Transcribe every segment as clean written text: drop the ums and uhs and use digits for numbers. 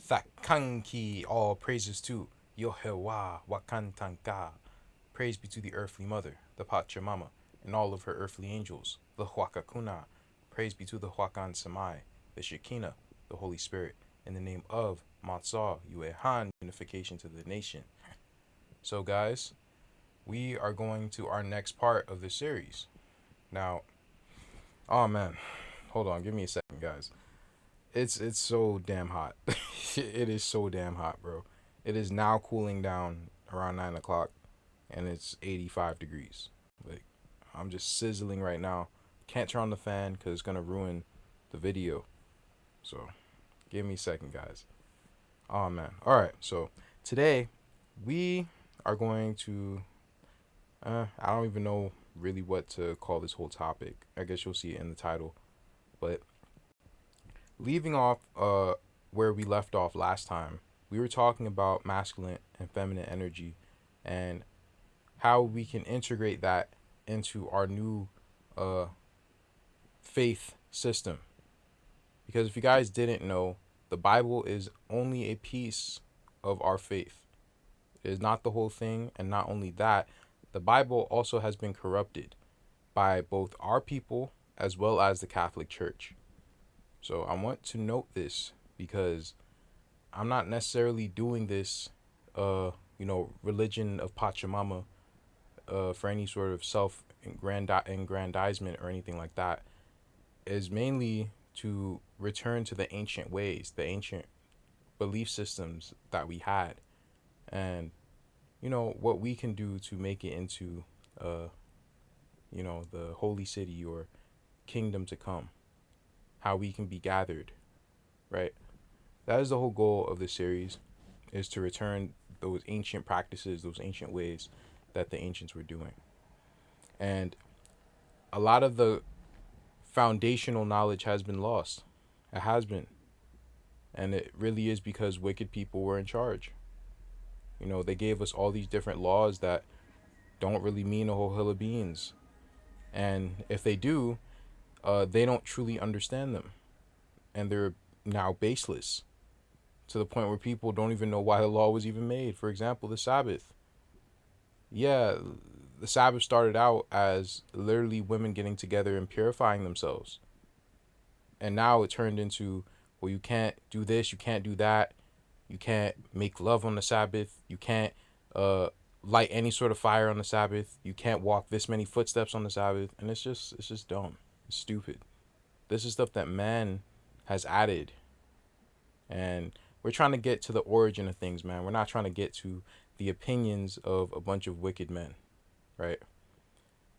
Thakanki, all praises to Yohewa Wakantanka. Praise be to the earthly mother, the Pachamama, and all of her earthly angels, the Huacacuna. Praise be to the Huacan Samai, the Shekinah, the Holy Spirit, in the name of Matzah, Yuehan, unification to the nation. So, guys, we are going to our next part of the series. Now, oh man, hold on, give me a second, guys. It's so damn hot. It is so damn hot, bro. It is now cooling down around 9 o'clock, and it's 85 degrees. Like, I'm just sizzling right now. Can't turn on the fan because it's gonna ruin the video. So, give me a second, guys. Oh man. All right. So today we are going to. I don't even know really what to call this whole topic. I guess you'll see it in the title, but leaving off where we left off last time, we were talking about masculine and feminine energy and how we can integrate that into our new uh faith system. Because if you guys didn't know, the Bible is only a piece of our faith. It is not the whole thing, and not only that, the Bible also has been corrupted by both our people as well as the Catholic Church. So I want to note this because I'm not necessarily doing this, religion of Pachamama, for any sort of self-aggrandizement or anything like that. It is mainly to return to the ancient ways, the ancient belief systems that we had, and what we can do to make it into, the holy city or kingdom to come. How we can be gathered, right? That is the whole goal of this series, is to return those ancient practices, those ancient ways that the ancients were doing. And a lot of the foundational knowledge has been lost. It has been. And it really is because wicked people were in charge. They gave us all these different laws that don't really mean a whole hill of beans. And if they do, they don't truly understand them. And they're now baseless to the point where people don't even know why the law was even made. For example, the Sabbath. Yeah, the Sabbath started out as literally women getting together and purifying themselves. And now it turned into, well, you can't do this, you can't do that. You can't make love on the Sabbath. You can't light any sort of fire on the Sabbath. You can't walk this many footsteps on the Sabbath. And it's just dumb. It's stupid. This is stuff that man has added. And we're trying to get to the origin of things, man. We're not trying to get to the opinions of a bunch of wicked men, right?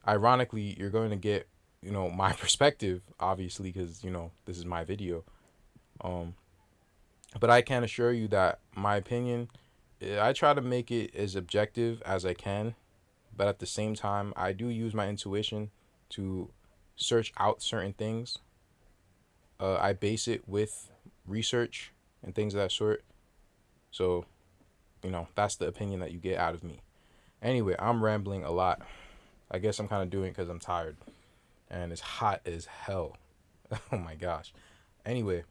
Ironically, you're going to get, my perspective, obviously, because, this is my video. But I can assure you that my opinion, I try to make it as objective as I can. But at the same time, I do use my intuition to search out certain things. I base it with research and things of that sort. So, that's the opinion that you get out of me. Anyway, I'm rambling a lot. I guess I'm kind of doing it because I'm tired. And it's hot as hell. Oh my gosh. Anyway,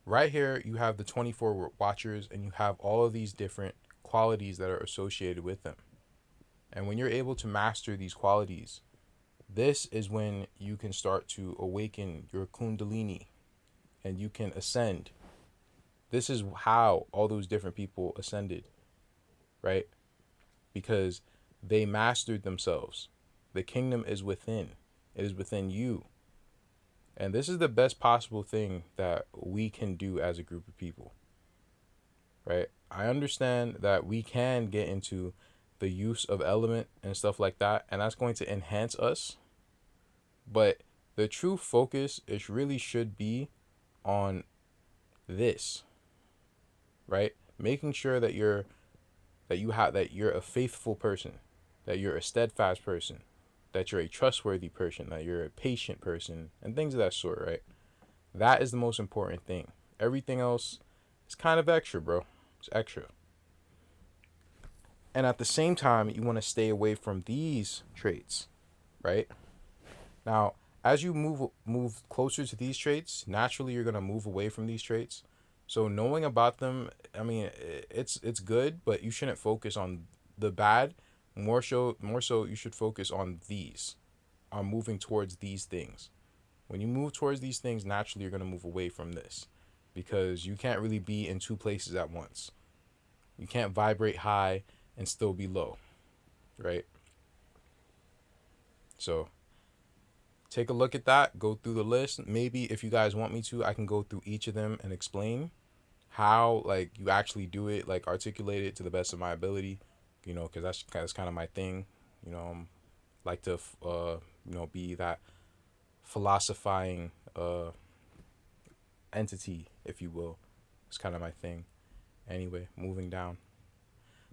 right here you have the 24 watchers, and you have all of these different qualities that are associated with them. And when you're able to master these qualities, this is when you can start to awaken your Kundalini and you can ascend. This is how all those different people ascended, right? Because they mastered themselves. The kingdom is within. It is within you. And this is the best possible thing that we can do as a group of people, right? I understand that we can get into the use of element and stuff like that, and that's going to enhance us. But the true focus is really should be on this, right? Making sure that you're a faithful person, that you're a steadfast person, that you're a trustworthy person, that you're a patient person, and things of that sort, right? That is the most important thing. Everything else is kind of extra, bro. It's extra. And at the same time, you want to stay away from these traits, right? Now, as you move closer to these traits, naturally you're going to move away from these traits. So knowing about them, I mean, it's good, but you shouldn't focus on the bad. More so, you should focus on these, on moving towards these things. When you move towards these things, naturally you're gonna move away from this, because you can't really be in two places at once. You can't vibrate high and still be low, right? So take a look at that. Go through the list. Maybe if you guys want me to, I can go through each of them and explain how like you actually do it, like articulate it to the best of my ability, because that's kind of my thing. Like to be that philosophizing entity, if you will. It's kind of my thing. Anyway, moving down.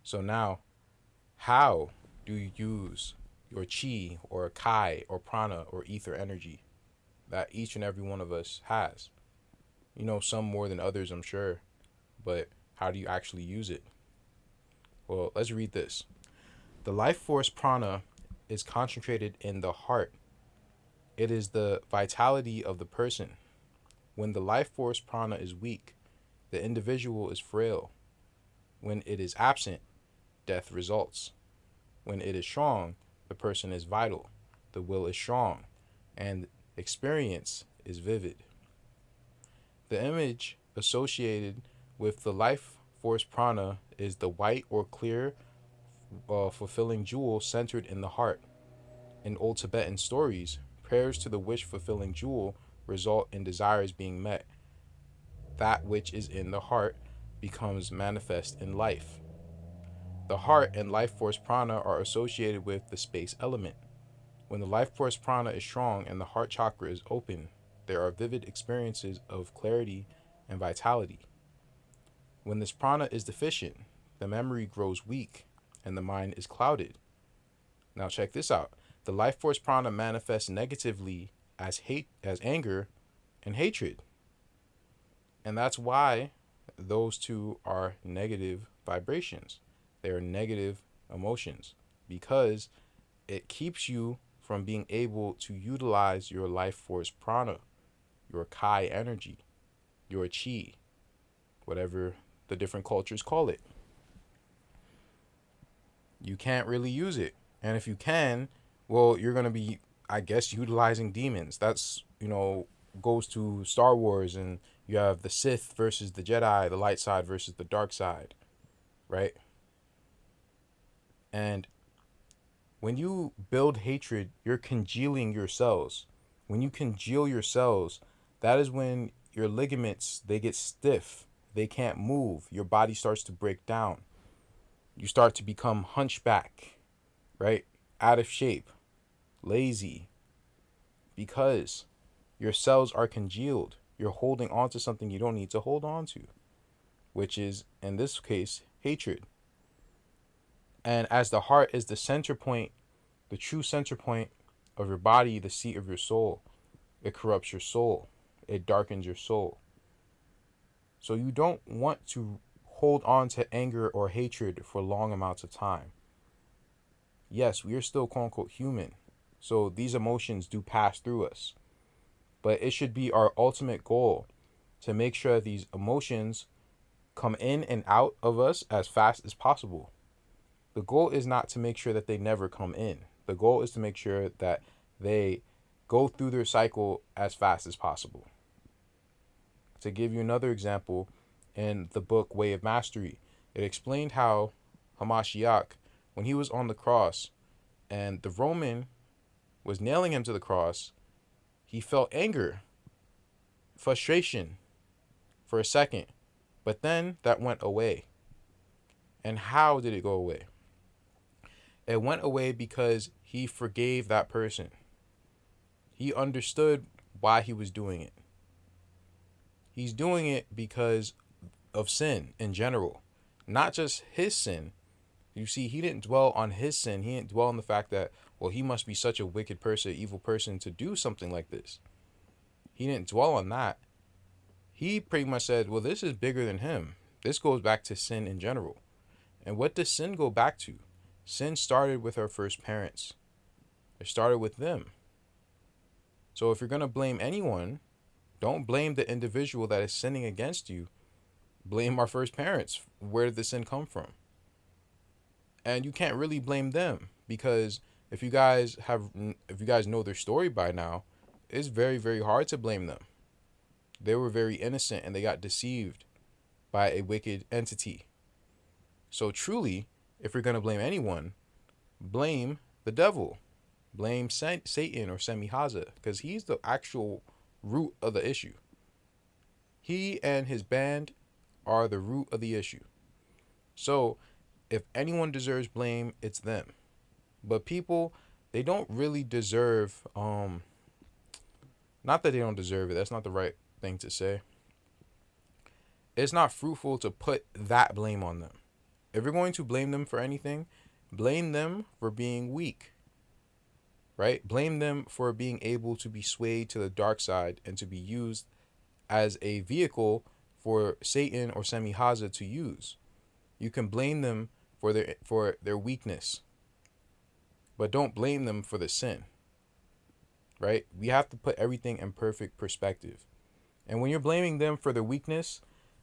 So now, how do you use your chi or kai or prana or ether energy that each and every one of us has? Some more than others, I'm sure, but how do you actually use it? Well, let's read this. The life force prana is concentrated in the heart. It is the vitality of the person. When the life force prana is weak, the individual is frail. When it is absent, death results. When it is strong, the person is vital. The will is strong, and experience is vivid. The image associated with the life force prana is the white or clear, fulfilling jewel centered in the heart. In old Tibetan stories, prayers to the wish fulfilling jewel result in desires being met. That which is in the heart becomes manifest in life. The heart and life force prana are associated with the space element. When the life force prana is strong and the heart chakra is open, there are vivid experiences of clarity and vitality. When this prana is deficient, the memory grows weak and the mind is clouded. Now check this out. The life force prana manifests negatively as anger and hatred. And that's why those two are negative vibrations. They are negative emotions, because it keeps you from being able to utilize your life force prana, your kai energy, your chi, whatever the different cultures call it. You can't really use it. And if you can, well, you're going to be, I guess, utilizing demons. That's, goes to Star Wars, and you have the Sith versus the Jedi, the light side versus the dark side, right? And when you build hatred, you're congealing your cells. When you congeal your cells, that is when your ligaments, they get stiff. They can't move. Your body starts to break down. You start to become hunchback, right? Out of shape, lazy, because your cells are congealed. You're holding on to something you don't need to hold on to, which is, in this case, hatred. And as the heart is the center point, the true center point of your body, the seat of your soul, it corrupts your soul. It darkens your soul. So you don't want to hold on to anger or hatred for long amounts of time. Yes, we are still quote unquote human. So these emotions do pass through us. But it should be our ultimate goal to make sure these emotions come in and out of us as fast as possible. The goal is not to make sure that they never come in. The goal is to make sure that they go through their cycle as fast as possible. To give you another example, in the book Way of Mastery, it explained how Hamashiach, when he was on the cross and the Roman was nailing him to the cross, he felt anger, frustration for a second, but then that went away. And how did it go away? It went away because he forgave that person. He understood why he was doing it. He's doing it because of sin in general, not just his sin. You see, he didn't dwell on his sin. He didn't dwell on the fact that, well, he must be such a wicked person, evil person to do something like this. He didn't dwell on that. He pretty much said, well, this is bigger than him. This goes back to sin in general. And what does sin go back to? Sin started with our first parents. It started with them. So if you're going to blame anyone, don't blame the individual that is sinning against you. blame our first parents. Where did the sin come from? And you can't really blame them, because if you guys know their story by now, it's very, very hard to blame them. They were very innocent and they got deceived by a wicked entity. So truly, if you're going to blame anyone, blame the devil. Blame Satan or Semihaza, because he's the actual root of the issue. He and his band are the root of the issue. So if anyone deserves blame, it's them. But people, they don't really deserve, not that they don't deserve it, that's not the right thing to say. It's not fruitful to put that blame on them. If you're going to blame them for anything, blame them for being weak, right? Blame them for being able to be swayed to the dark side and to be used as a vehicle for Satan or Semihaza to use. You can blame them for their weakness, but don't blame them for the sin, right? We have to put everything in perfect perspective. And when you're blaming them for their weakness,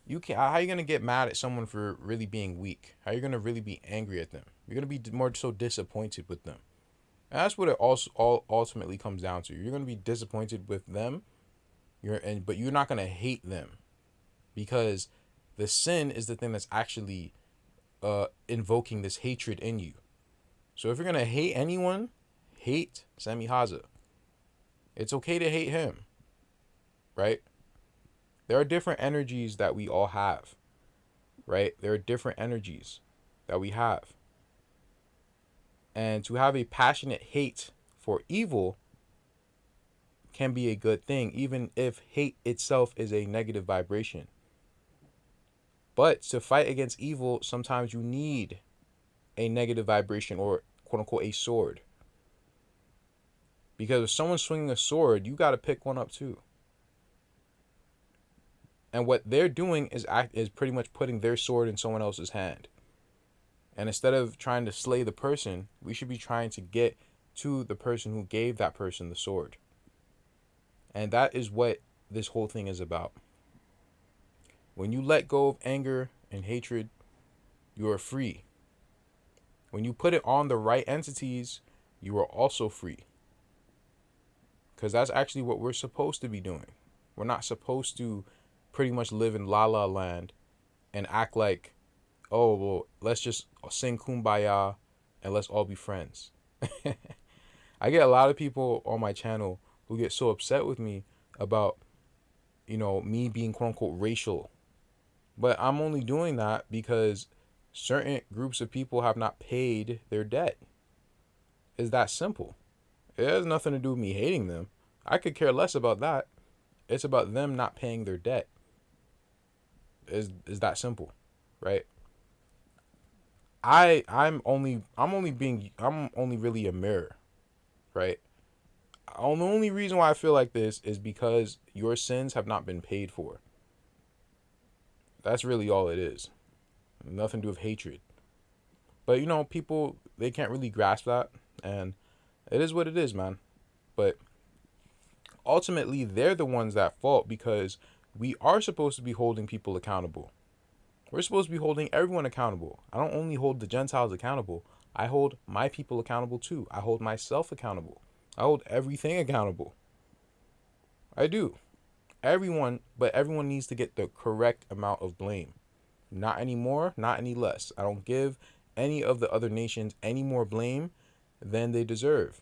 how are you going to get mad at someone for really being weak? How are you going to really be angry at them? You're going to be more so disappointed with them. And that's what it also ultimately comes down to. You're going to be disappointed with them, but you're not going to hate them, because the sin is the thing that's actually invoking this hatred in you. So if you're going to hate anyone, hate Semihaza. It's okay to hate him, right? There are different energies that we all have, right? There are different energies that we have. And to have a passionate hate for evil can be a good thing, even if hate itself is a negative vibration. But to fight against evil, sometimes you need a negative vibration, or quote unquote a sword. Because if someone's swinging a sword, you got to pick one up too. And what they're doing is pretty much putting their sword in someone else's hand. And instead of trying to slay the person, we should be trying to get to the person who gave that person the sword. And that is what this whole thing is about. When you let go of anger and hatred, you are free. When you put it on the right entities, you are also free. Because that's actually what we're supposed to be doing. We're not supposed to pretty much live in La La Land and act like, oh, well, let's just sing Kumbaya and let's all be friends. I get a lot of people on my channel who get so upset with me about, me being quote unquote racial. But I'm only doing that because certain groups of people have not paid their debt. It's that simple. It has nothing to do with me hating them. I could care less about that. It's about them not paying their debt. Is that simple, right? I'm only really a mirror, right? The only reason why I feel like this is because your sins have not been paid for. That's really all it is. Nothing to do with hatred. But people, they can't really grasp that, and it is what it is, man. But ultimately, they're the ones that fault, because we are supposed to be holding people accountable. We're supposed to be holding everyone accountable. I don't only hold the Gentiles accountable. I hold my people accountable too. I hold myself accountable. I hold everything accountable. I do. But everyone needs to get the correct amount of blame. Not any more, not any less. I don't give any of the other nations any more blame than they deserve,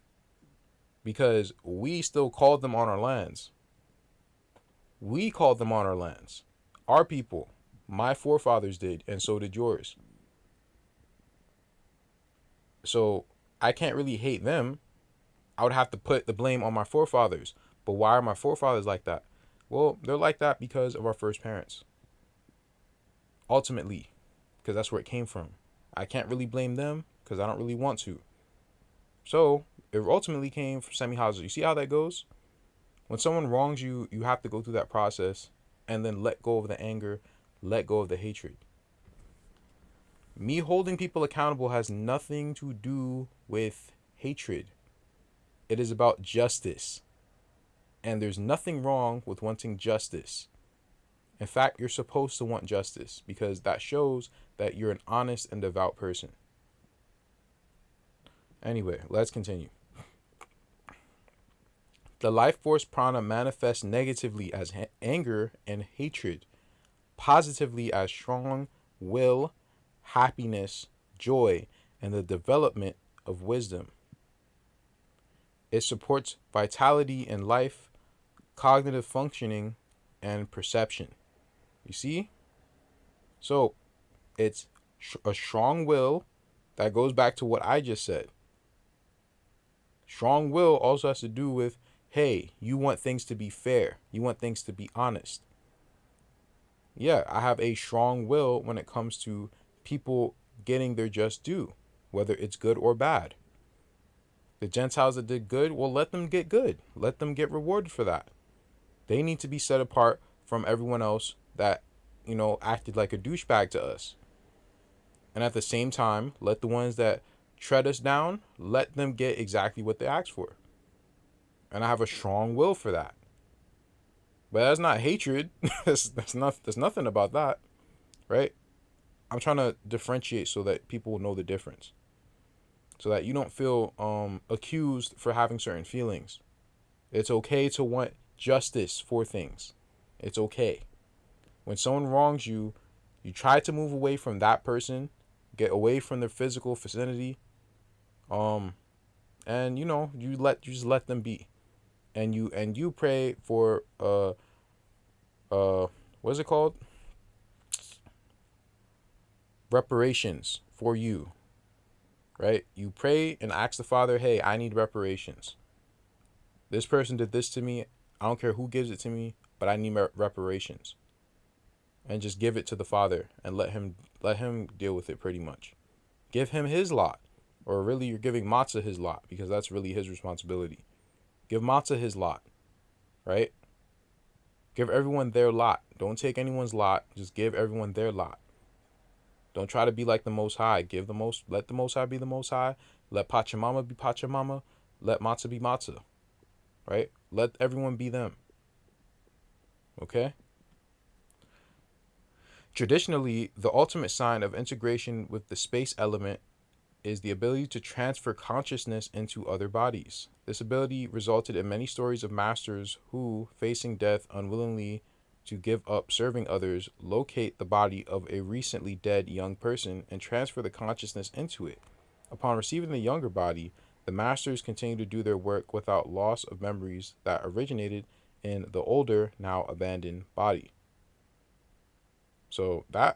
because we still called them on our lands. We called them on our lands. Our people. My forefathers did, and so did yours. So I can't really hate them. I would have to put the blame on my forefathers. But why are my forefathers like that? Well, they're like that because of our first parents. Ultimately, because that's where it came from. I can't really blame them because I don't really want to. So it ultimately came from Semihaza. You see how that goes? When someone wrongs you, you have to go through that process and then let go of the anger, let go of the hatred. Me holding people accountable has nothing to do with hatred. It is about justice. And there's nothing wrong with wanting justice. In fact, you're supposed to want justice because that shows that you're an honest and devout person. Anyway, let's continue. The life force prana manifests negatively as anger and hatred, positively as strong will, happiness, joy, and the development of wisdom. It supports vitality in life, cognitive functioning, and perception. You see? So it's a strong will that goes back to what I just said. Strong will also has to do with, hey, you want things to be fair. You want things to be honest. Yeah, I have a strong will when it comes to people getting their just due, whether it's good or bad. The Gentiles that did good, well, let them get good. Let them get rewarded for that. They need to be set apart from everyone else that, acted like a douchebag to us. And at the same time, let the ones that tread us down, let them get exactly what they asked for. And I have a strong will for that. But that's not hatred. that's nothing about that, right? I'm trying to differentiate so that people will know the difference. So that you don't feel accused for having certain feelings. It's okay to want justice for things. It's okay. When someone wrongs you, you try to move away from that person, get away from their physical vicinity, and you just let them be, and you pray for what is it called? Reparations for you, right? You pray and ask the Father, hey, I need reparations. This person did this to me. I don't care who gives it to me, but I need reparations. And just give it to the Father and let him deal with it pretty much. Give him his lot. Or really, you're giving Matzah his lot because that's really his responsibility. Give Matzah his lot, right? Give everyone their lot. Don't take anyone's lot. Just give everyone their lot. Don't try to be like the Most High. Let the Most High be the Most High. Let Pachamama be Pachamama. Let Matzah be Matzah, right? Let everyone be them. Okay? Traditionally, the ultimate sign of integration with the space element is the ability to transfer consciousness into other bodies. This ability resulted in many stories of masters who, facing death unwillingly to give up serving others, locate the body of a recently dead young person and transfer the consciousness into it. Upon receiving the younger body, the masters continue to do their work without loss of memories that originated in the older, now abandoned body. So that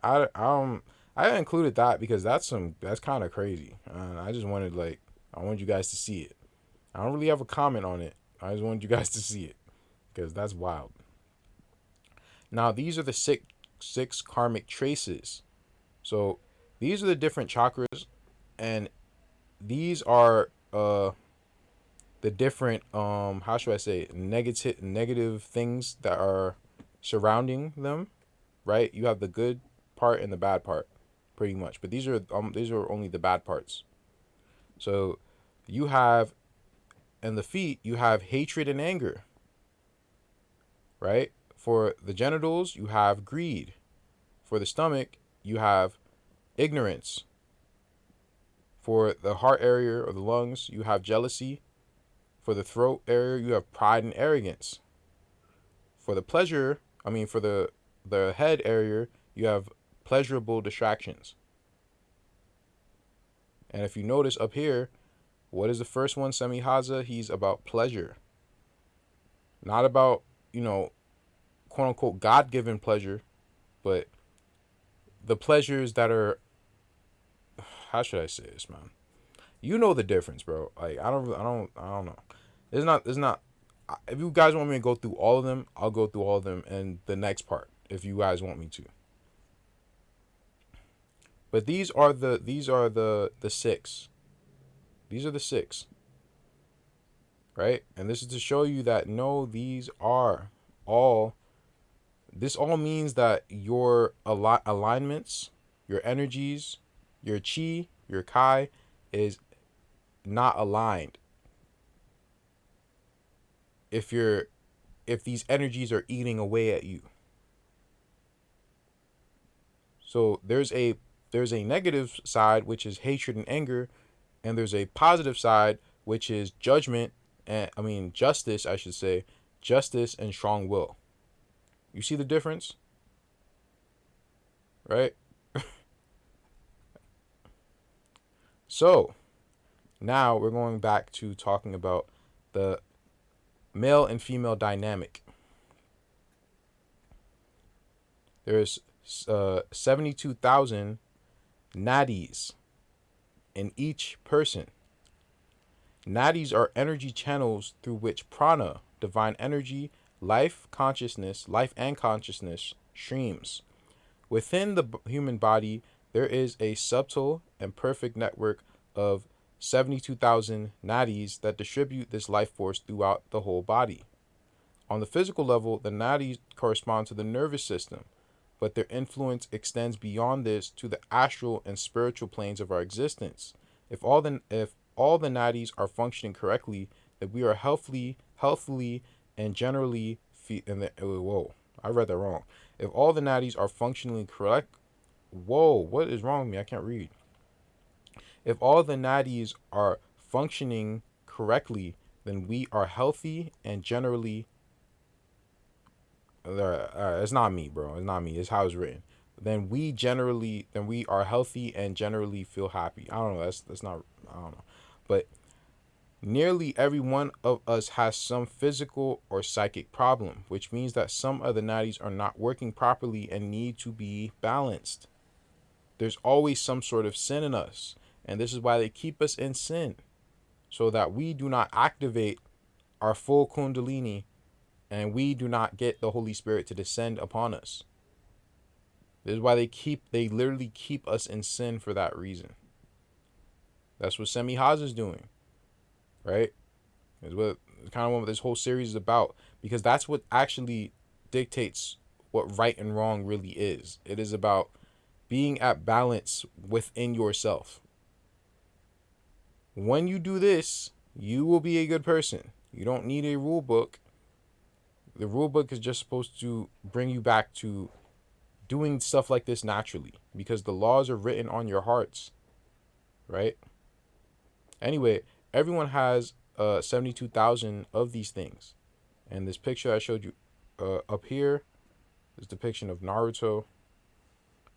I included that because that's kind of crazy. I just wanted I wanted you guys to see it. I don't really have a comment on it. I just wanted you guys to see it because that's wild. Now these are the six karmic traces. So these are the different chakras, and these are the different how should I say negative things that are surrounding them. Right? You have the good part and the bad part, pretty much. But these are only the bad parts. So you have in the feet you have hatred and anger. Right? For the genitals you have greed. For the stomach you have ignorance. For the heart area or the lungs you have jealousy. For the throat area you have pride and arrogance. For the for the head area you have pleasurable distractions. And if you notice up here, what is the first one? Semihaza, he's about pleasure. Not about, quote unquote, God given pleasure, but the pleasures that are, how should I say this, man? You know the difference, bro. Like, I don't know. It's not, if you guys want me to go through all of them, I'll go through all of them in the next part, if you guys want me to. But these are the six. These are the six. Right? And this is to show you that no, these are all, this all means that your alignments, your energies, your chi, your kai is not aligned. If these energies are eating away at you. So there's a negative side, which is hatred and anger, and there's a positive side, which is judgment and justice, I should say, justice and strong will. You see the difference, right? So now we're going back to talking about the male and female dynamic. There's 72,000 nadis in each person. Nadis are energy channels through which prana, divine energy, life and consciousness streams. Within the human body, there is a subtle and perfect network of 72,000 nadis that distribute this life force throughout the whole body. On the physical level, the nadis correspond to the nervous system, but their influence extends beyond this to the astral and spiritual planes of our existence. If all the nadis are functioning correctly, then we are healthily, and generally. Whoa, I read that wrong. If all the nadis are functionally correct, what is wrong with me? I can't read. If all the nadis are functioning correctly, then we are healthy and generally. It's not me, bro. It's not me. It's how it's written. Then we are healthy and generally feel happy. I don't know. That's not. I don't know, but nearly every one of us has some physical or psychic problem, which means that some of the nadis are not working properly and need to be balanced. There's always some sort of sin in us, and this is why they keep us in sin, so that we do not activate our full Kundalini and we do not get the Holy Spirit to descend upon us. This is why they literally keep us in sin for that reason. That's what Semi Haas is doing, right? Is what kind of what this whole series is about, because that's what actually dictates what right and wrong really is. It is about being at balance within yourself. When you do this, you will be a good person. You don't need a rule book. The rule book is just supposed to bring you back to doing stuff like this naturally, because the laws are written on your hearts, right? Anyway, everyone has 72,000 of these things. And this picture I showed you up here is a depiction of Naruto.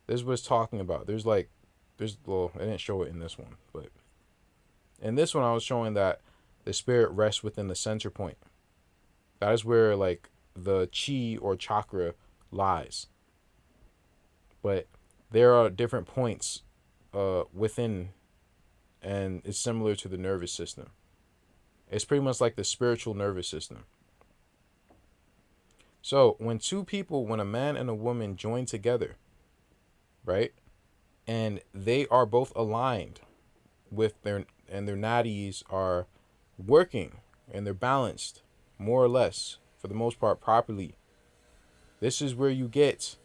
This is what it's talking about. I didn't show it in this one, but in this one I was showing that the spirit rests within the center point. That is where like the chi or chakra lies. But there are different points within, and it's similar to the nervous system. It's pretty much like the spiritual nervous system. So when a man and a woman join together, right, and they are both aligned with their nadis are working and they're balanced, more or less, for the most part, properly. This is where you get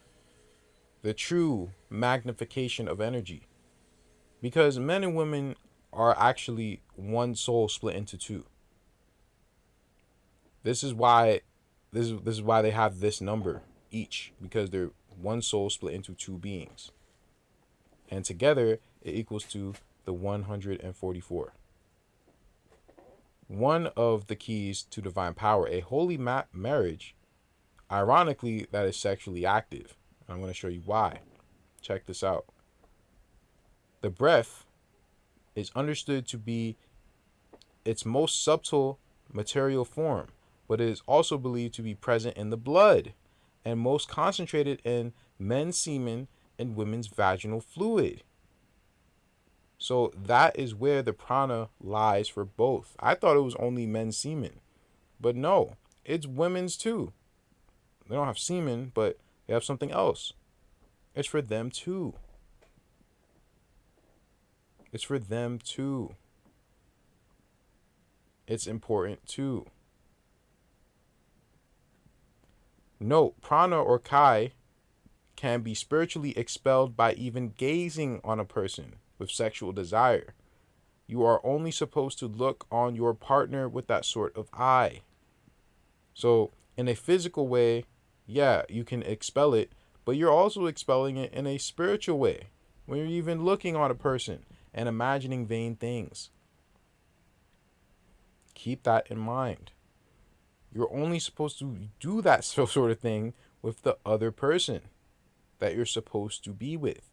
the true magnification of energy. Because men and women are actually one soul split into two. This is why they have this number each, because they're one soul split into two beings. And together it equals to the 144. One of the keys to divine power, a holy marriage, ironically, that is sexually active. I'm going to show you why. Check this out. The breath is understood to be its most subtle material form, but it is also believed to be present in the blood and most concentrated in men's semen and women's vaginal fluid. So that is where the prana lies for both. I thought it was only men's semen, but no, it's women's too. They don't have semen, but they have something else. It's for them too. It's for them too. It's important too. Note, prana or kai can be spiritually expelled by even gazing on a person with sexual desire. You are only supposed to look on your partner with that sort of eye. So, in a physical way, yeah, you can expel it, but you're also expelling it in a spiritual way when you're even looking on a person and imagining vain things. Keep that in mind. You're only supposed to do that sort of thing with the other person that you're supposed to be with.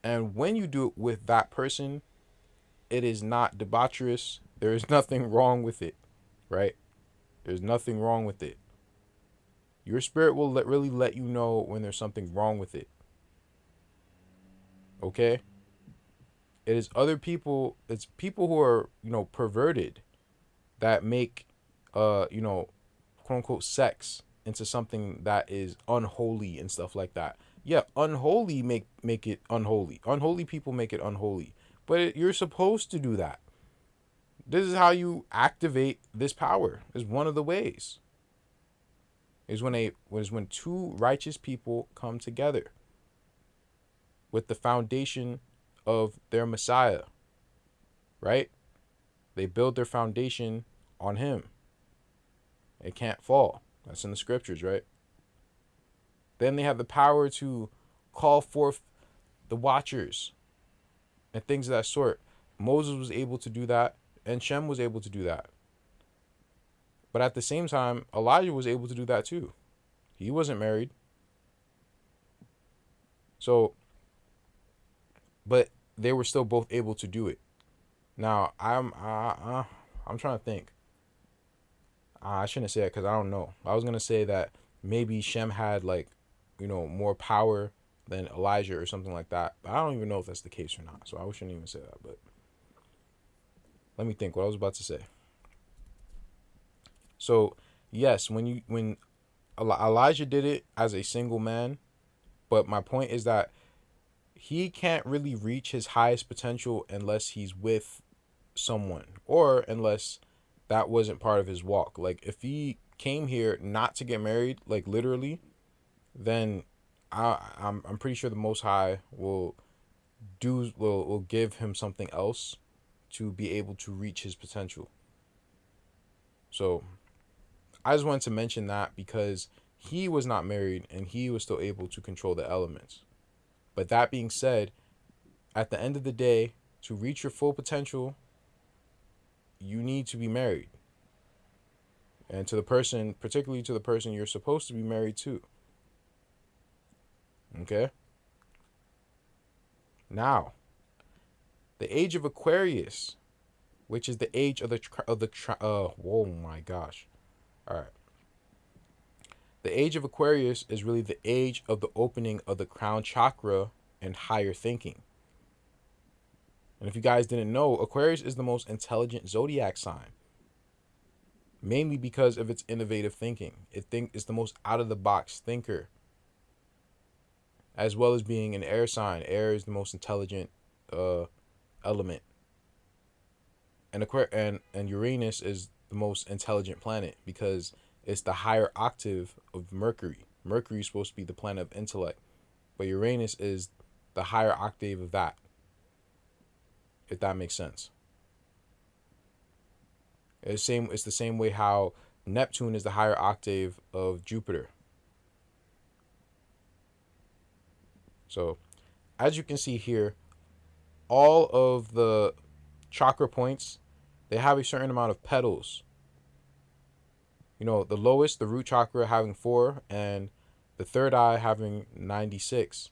And when you do it with that person, it is not debaucherous. There is nothing wrong with it, right? There's nothing wrong with it. Your spirit will really let you know when there's something wrong with it. Okay? It is other people, it's people who are, perverted that make, quote unquote, sex into something that is unholy and stuff like that. Yeah, unholy make it unholy. Unholy people make it unholy. But you're supposed to do that. This is how you activate this power. Is one of the ways. Is when two righteous people come together with the foundation of their Messiah, right? They build their foundation on him. It can't fall. That's in the scriptures, right? Then they have the power to call forth the watchers and things of that sort. Moses was able to do that, and Shem was able to do that. But at the same time, Elijah was able to do that too. He wasn't married. So, but they were still both able to do it. Now, I'm trying to think. I shouldn't say it because I don't know. I was gonna say that maybe Shem had more power than Elijah or something like that. But I don't even know if that's the case or not. So I shouldn't even say that. But let me think what I was about to say. So yes, when Elijah did it as a single man, but my point is that he can't really reach his highest potential unless he's with someone, or unless that wasn't part of his walk. Like if he came here not to get married, like literally, then I'm pretty sure the Most High will give him something else to be able to reach his potential. So I just wanted to mention that because he was not married and he was still able to control the elements. But that being said, at the end of the day, to reach your full potential, you need to be married. And to the person, particularly to the person you're supposed to be married to. Okay? Now, the age of Aquarius, which is the age of oh my gosh. All right. The age of Aquarius is really the age of the opening of the crown chakra and higher thinking. And if you guys didn't know, Aquarius is the most intelligent zodiac sign. Mainly because of its innovative thinking. It's the most out of the box thinker. As well as being an air sign. Air is the most intelligent element. And Uranus is the most intelligent planet because it's the higher octave of Mercury. Mercury is supposed to be the planet of intellect, but Uranus is the higher octave of that. If that makes sense. It's the same way how Neptune is the higher octave of Jupiter. So, as you can see here, all of the chakra points, they have a certain amount of petals. The lowest, the root chakra, having 4, and the third eye having 96,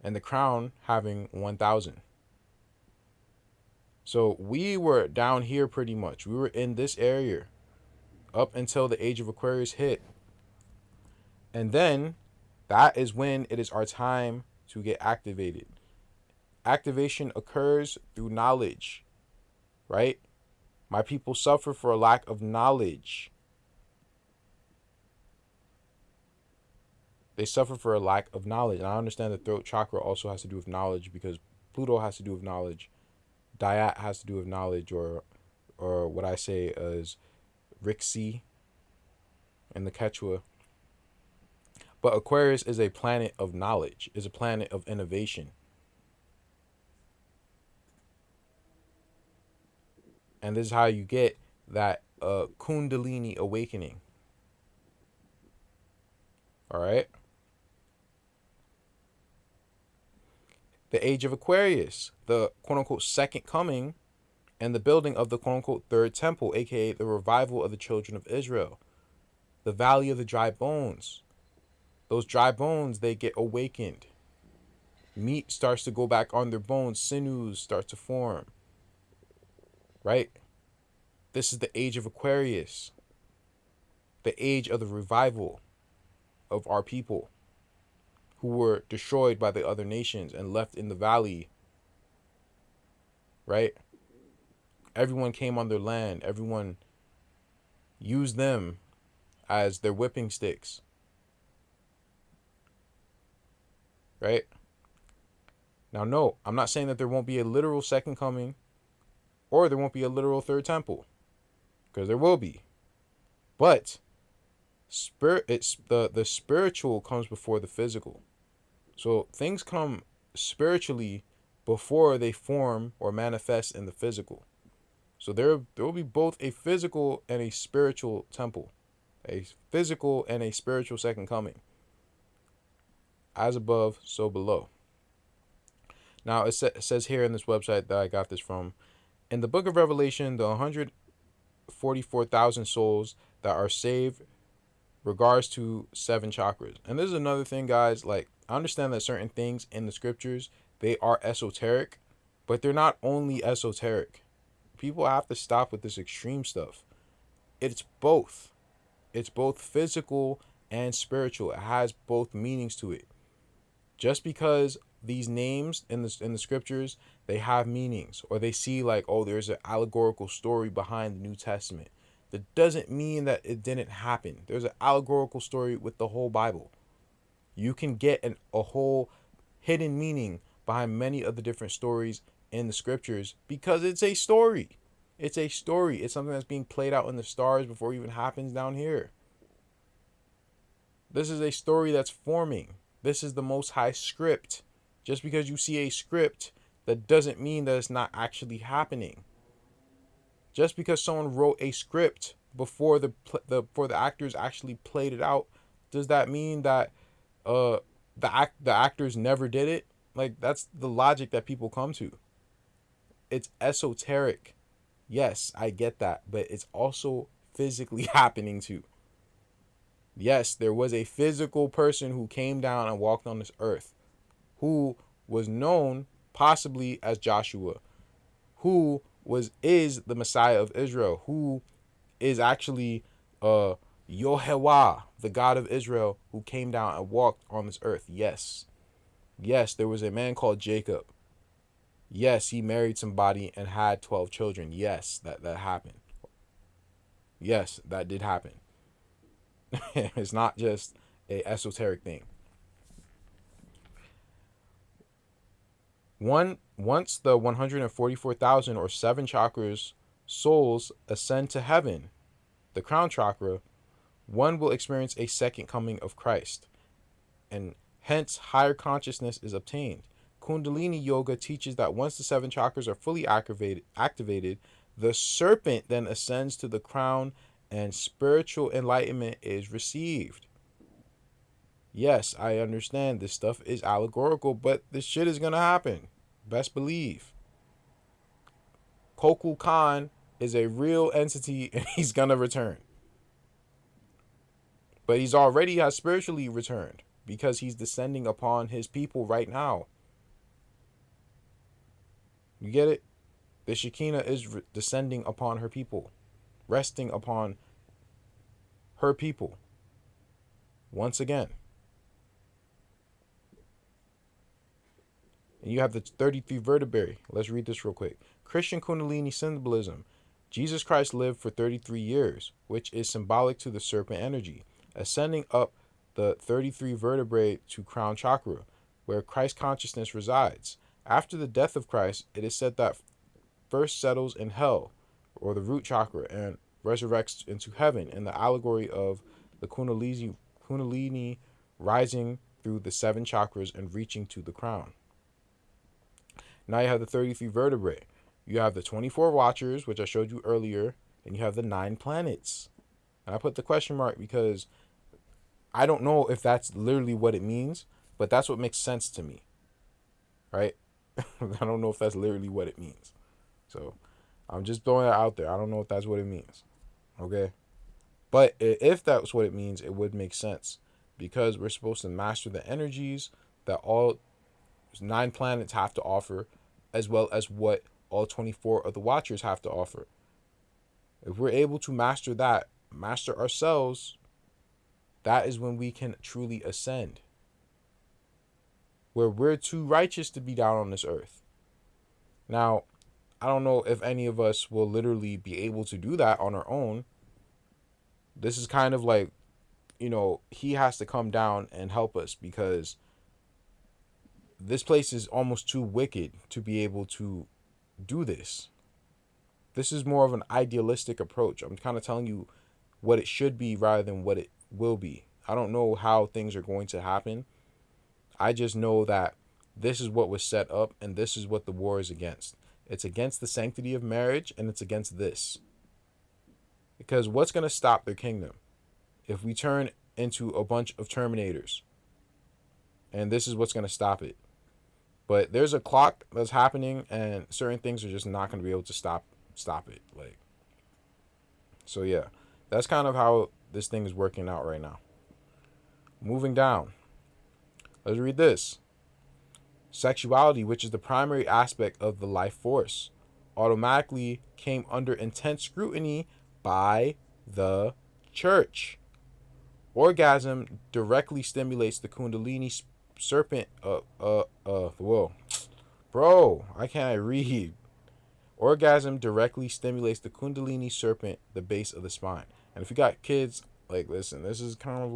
and the crown having 1000. So we were down here pretty much. We were in this area up until the age of Aquarius hit. And then that is when it is our time to get activated. Activation occurs through knowledge, right? My people suffer for a lack of knowledge. They suffer for a lack of knowledge. And I understand the throat chakra also has to do with knowledge because Pluto has to do with knowledge. Dayat has to do with knowledge, or what I say is Rixi in the Quechua. But Aquarius is a planet of knowledge, is a planet of innovation. And this is how you get that Kundalini awakening. All right? The age of Aquarius, the quote-unquote second coming, and the building of the quote-unquote third temple, aka the revival of the children of Israel. The valley of the dry bones. Those dry bones, they get awakened. Meat starts to go back on their bones. Sinews start to form. Right? This is the age of Aquarius. The age of the revival of our people who were destroyed by the other nations and left in the valley. Right? Everyone came on their land. Everyone used them as their whipping sticks. Right? Now, no, I'm not saying that there won't be a literal second coming or there won't be a literal third temple, because there will be. But it's the spiritual comes before the physical. So things come spiritually before they form or manifest in the physical. So there will be both a physical and a spiritual temple, a physical and a spiritual second coming. As above, so below. Now it says here in this website that I got this from, in the book of Revelation, the 144,000 souls that are saved regards to 7 chakras. And this is another thing, guys, like, I understand that certain things in the scriptures, they are esoteric, but they're not only esoteric. People have to stop with this extreme stuff. It's both. It's both physical and spiritual. It has both meanings to it. Just because these names in the scriptures, they have meanings, or they see like, oh, there's an allegorical story behind the New Testament, that doesn't mean that it didn't happen. There's an allegorical story with the whole Bible. You can get a whole hidden meaning behind many of the different stories in the scriptures because it's a story. It's a story. It's something that's being played out in the stars before it even happens down here. This is a story that's forming. This is the Most High script. Just because you see a script, that doesn't mean that it's not actually happening. Just because someone wrote a script before the actors actually played it out, does that mean that the actors never did it? Like, that's the logic that people come to. It's esoteric. Yes, I get that, but it's also physically happening too. Yes, there was a physical person who came down and walked on this earth, who was known possibly as Joshua, who is the Messiah of Israel, who is actually Yohewah, the God of Israel, who came down and walked on this earth. Yes. Yes, there was a man called Jacob. Yes, he married somebody and had 12 children. Yes, that happened. Yes, that did happen. It's not just a esoteric thing. Once the 144,000 or 7 chakras souls ascend to heaven, the crown chakra, one will experience a second coming of Christ, and hence higher consciousness is obtained. Kundalini yoga teaches that once the 7 chakras are fully activated, the serpent then ascends to the crown and spiritual enlightenment is received. Yes, I understand this stuff is allegorical, but this shit is gonna happen. Best believe. Kokul Khan is a real entity and he's gonna return. But he's already has spiritually returned because he's descending upon his people right now. You get it? The Shekinah is descending upon her people, resting upon her people once again. And you have the 33 vertebrae. Let's read this real quick. Christian Kundalini symbolism. Jesus Christ lived for 33 years, which is symbolic to the serpent energy, ascending up the 33 vertebrae to crown chakra, where Christ consciousness resides. After the death of Christ, it is said that first settles in hell, or the root chakra, and resurrects into heaven in the allegory of the Kundalini rising through the 7 chakras and reaching to the crown. Now you have the 33 vertebrae. You have the 24 watchers, which I showed you earlier, and you have the 9 planets. And I put the question mark because I don't know if that's literally what it means, but that's what makes sense to me. right? I don't know if that's literally what it means. So I'm just throwing that out there. I don't know if that's what it means. Okay. But if that's what it means, it would make sense because we're supposed to master the energies that all 9 planets have to offer, as well as what all 24 of the Watchers have to offer. If we're able to master that, master ourselves, that is when we can truly ascend. Where we're too righteous to be down on this earth. Now, I don't know if any of us will literally be able to do that on our own. This is kind of like, he has to come down and help us because this place is almost too wicked to be able to do this. This is more of an idealistic approach. I'm kind of telling you what it should be rather than what it will be. I don't know how things are going to happen. I just know that this is what was set up and this is what the war is against. It's against the sanctity of marriage and it's against this. Because what's going to stop their kingdom? If we turn into a bunch of Terminators. And this is what's going to stop it. But there's a clock that's happening and certain things are just not going to be able to stop it. So yeah, that's kind of how this thing is working out right now. Moving down. Let's read this. Sexuality, which is the primary aspect of the life force, automatically came under intense scrutiny by the church. Orgasm directly stimulates the Kundalini serpent. Whoa. Bro, I can't read. Orgasm directly stimulates the Kundalini serpent, the base of the spine. And if you got kids, listen, this is kind of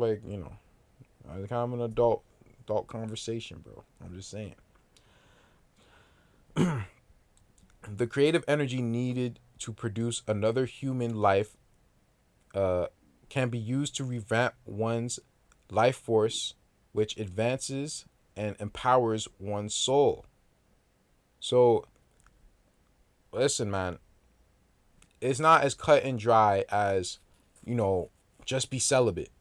kind of an adult conversation, bro. I'm just saying. The creative energy needed to produce another human life can be used to revamp one's life force, which advances and empowers one's soul. So, listen, man, it's not as cut and dry as, just be celibate.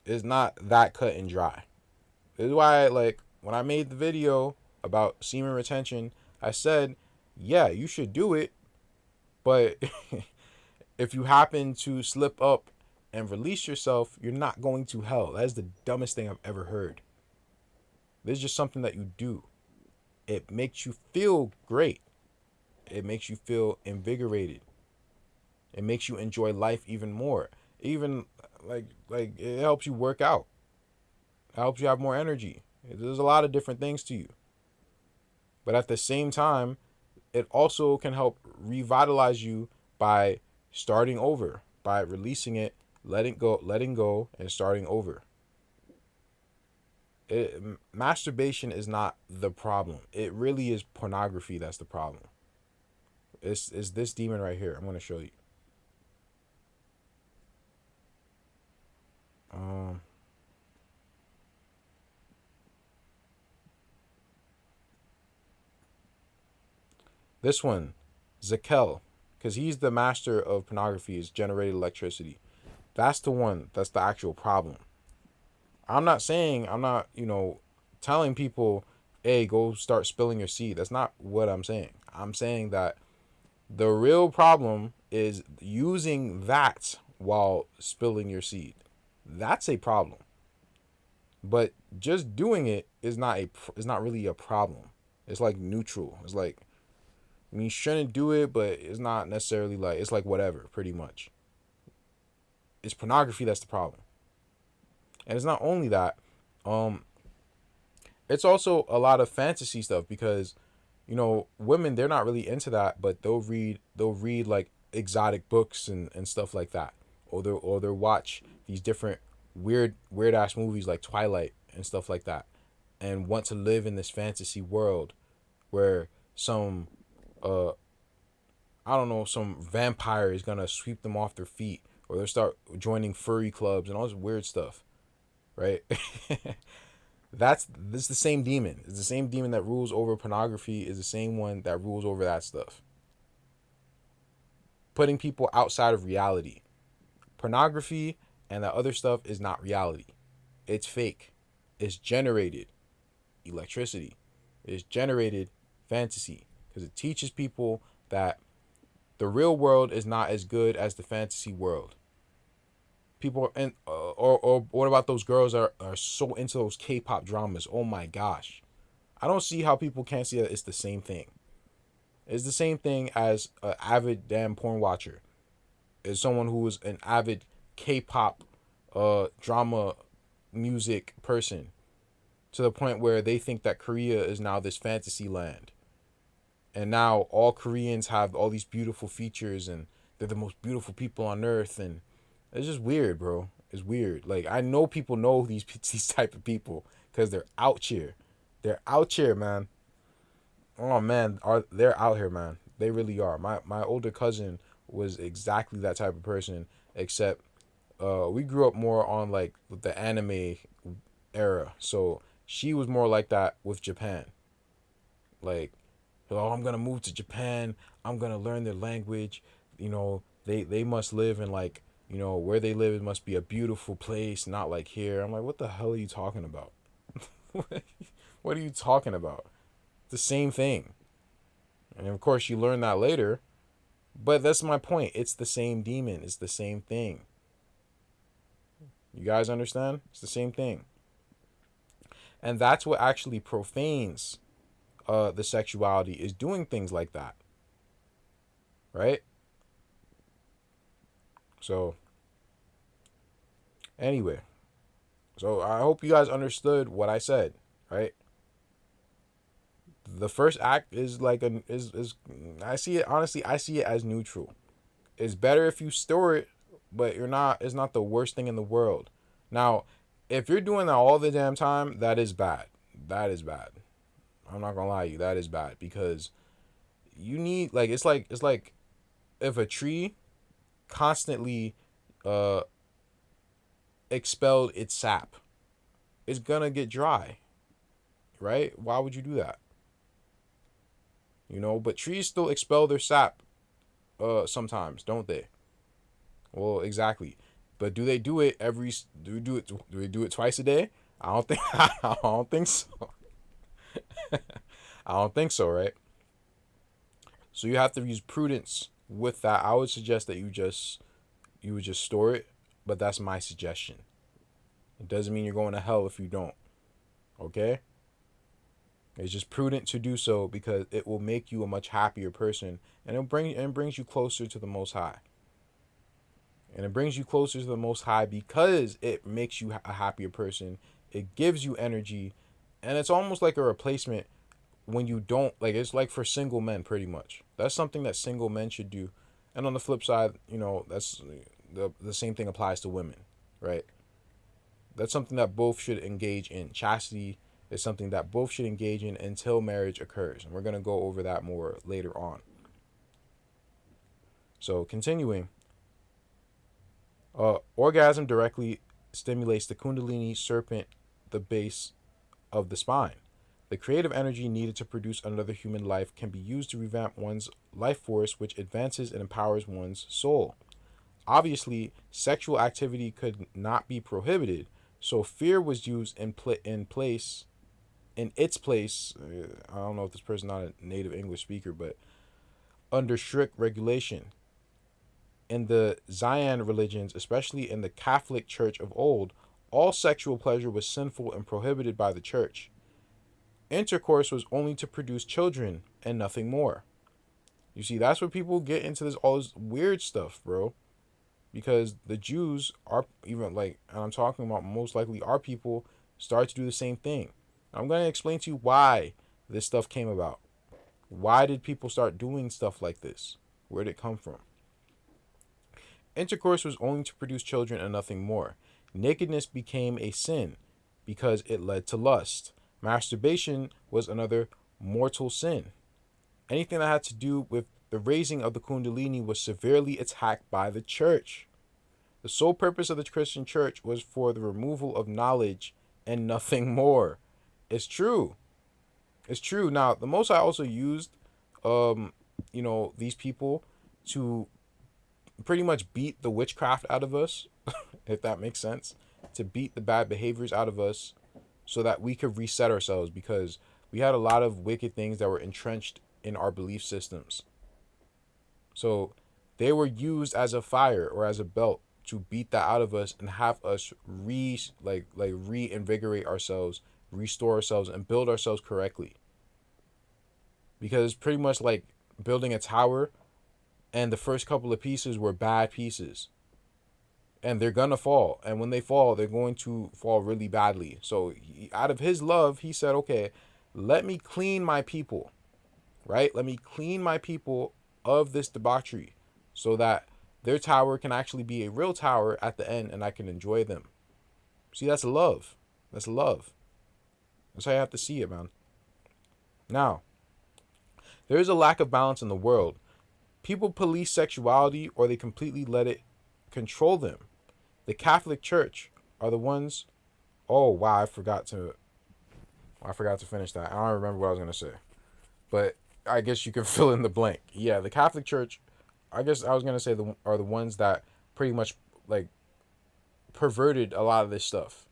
It's not that cut and dry. This is why, when I made the video about semen retention, I said, yeah, you should do it, but if you happen to slip up and release yourself, you're not going to hell. That is the dumbest thing I've ever heard. This is just something that you do. It makes you feel great. It makes you feel invigorated. It makes you enjoy life even more. Even like it helps you work out. It helps you have more energy. There's a lot of different things to you. But at the same time, it also can help revitalize you by starting over, by releasing it, letting go, and starting over. Masturbation is not the problem. It really is pornography that's the problem. It's this demon right here. I'm going to show you. This one, Zakel, because he's the master of pornography, is generated electricity. That's the one that's the actual problem. I'm not telling people, hey, go start spilling your seed. That's not what I'm saying. I'm saying that the real problem is using that while spilling your seed. That's a problem. But just doing it is not really a problem. It's like neutral. It's like, you shouldn't do it, but it's not necessarily it's like whatever, pretty much. It's pornography that's the problem. And it's not only that, it's also a lot of fantasy stuff because, women, they're not really into that, but they'll read like exotic books and stuff like that. Or they'll watch these different weird ass movies like Twilight and stuff like that. And want to live in this fantasy world where some I don't know, some vampire is gonna sweep them off their feet, or they'll start joining furry clubs and all this weird stuff, right? This is the same demon. It's the same demon that rules over pornography. Is the same one that rules over that stuff. Putting people outside of reality. Pornography and that other stuff is not reality. It's fake. It's generated electricity. It's generated fantasy because it teaches people that the real world is not as good as the fantasy world. People and or what about those girls are so into those K-pop dramas? Oh my gosh, I don't see how people can't see that it's the same thing. It's the same thing as an avid damn porn watcher. Is someone who is an avid K-pop drama music person to the point where they think that Korea is now this fantasy land. And now all Koreans have all these beautiful features and they're the most beautiful people on earth, and it's just weird, bro. It's weird. Like, I know people know these type of people because they're out here. They're out here, man. Oh man, they're out here, man. They really are. My older cousin was exactly that type of person, except we grew up more on like the anime era. So she was more like that with Japan. Like, oh, I'm gonna move to Japan. I'm gonna learn their language. They must live in like, where they live. It must be a beautiful place, not like here. I'm like, what the hell are you talking about? What are you talking about? The same thing. And of course, you learn that later. But that's my point. It's the same demon. It's the same thing. You guys understand? It's the same thing. And that's what actually profanes the sexuality, is doing things like that. Right? So, anyway. So, I hope you guys understood what I said. Right? The first act is like is I see it, honestly, I see it as neutral. It's better if you store it, but it's not the worst thing in the world. Now, if you're doing that all the damn time, that is bad. That is bad. I'm not gonna lie to you, that is bad, because you need, like, it's like if a tree constantly uh expelled its sap, it's gonna get dry, right? Why would you do that? But trees still expel their sap sometimes, don't they? Well, exactly. But do they do it do they do it twice a day? I don't think I don't think so. I don't think so, right? So you have to use prudence with that. I would suggest that you would just store it, but that's my suggestion. It doesn't mean you're going to hell if you don't. Okay? It's just prudent to do so because it will make you a much happier person, and it brings you closer to the Most High. And it brings you closer to the Most High because it makes you a happier person. It gives you energy, and it's almost like a replacement when you don't, like, it's like for single men, pretty much. That's something that single men should do. And on the flip side, that's the same thing applies to women, right? That's something that both should engage in. Chastity is something that both should engage in until marriage occurs. And we're going to go over that more later on. So, continuing. Orgasm directly stimulates the Kundalini serpent, the base of the spine. The creative energy needed to produce another human life can be used to revamp one's life force, which advances and empowers one's soul. Obviously, sexual activity could not be prohibited, so fear was used in its place. I don't know if this person's not a native English speaker, but under strict regulation. In the Zion religions, especially in the Catholic Church of old, all sexual pleasure was sinful and prohibited by the church. Intercourse was only to produce children and nothing more. You see, that's where people get into all this weird stuff, bro. Because the Jews are, even like, and I'm talking about most likely our people, start to do the same thing. I'm going to explain to you why this stuff came about. Why did people start doing stuff like this? Where did it come from? Intercourse was only to produce children and nothing more. Nakedness became a sin because it led to lust. Masturbation was another mortal sin. Anything that had to do with the raising of the Kundalini was severely attacked by the church. The sole purpose of the Christian church was for the removal of knowledge and nothing more. It's true. It's true. Now, the Most High also used, these people to pretty much beat the witchcraft out of us, if that makes sense, to beat the bad behaviors out of us so that we could reset ourselves, because We had a lot of wicked things that were entrenched in our belief systems. So they were used as a fire or as a belt to beat that out of us and have us reinvigorate ourselves, restore ourselves, and build ourselves correctly. Because it's pretty much like building a tower, and the first couple of pieces were bad pieces. And they're gonna fall. And when they fall, they're going to fall really badly. So out of his love, he said, okay, let me clean my people, right? Let me clean my people of this debauchery so that their tower can actually be a real tower at the end and I can enjoy them. See, that's love. That's love. That's how you have to see it, man. Now, there is a lack of balance in the world. People police sexuality or they completely let it control them. The Catholic Church are the ones. Oh wow, I forgot to finish that. I don't remember what I was gonna say, but I guess you can fill in the blank. Yeah, the Catholic Church. I guess I was gonna say are the ones that pretty much like perverted a lot of this stuff.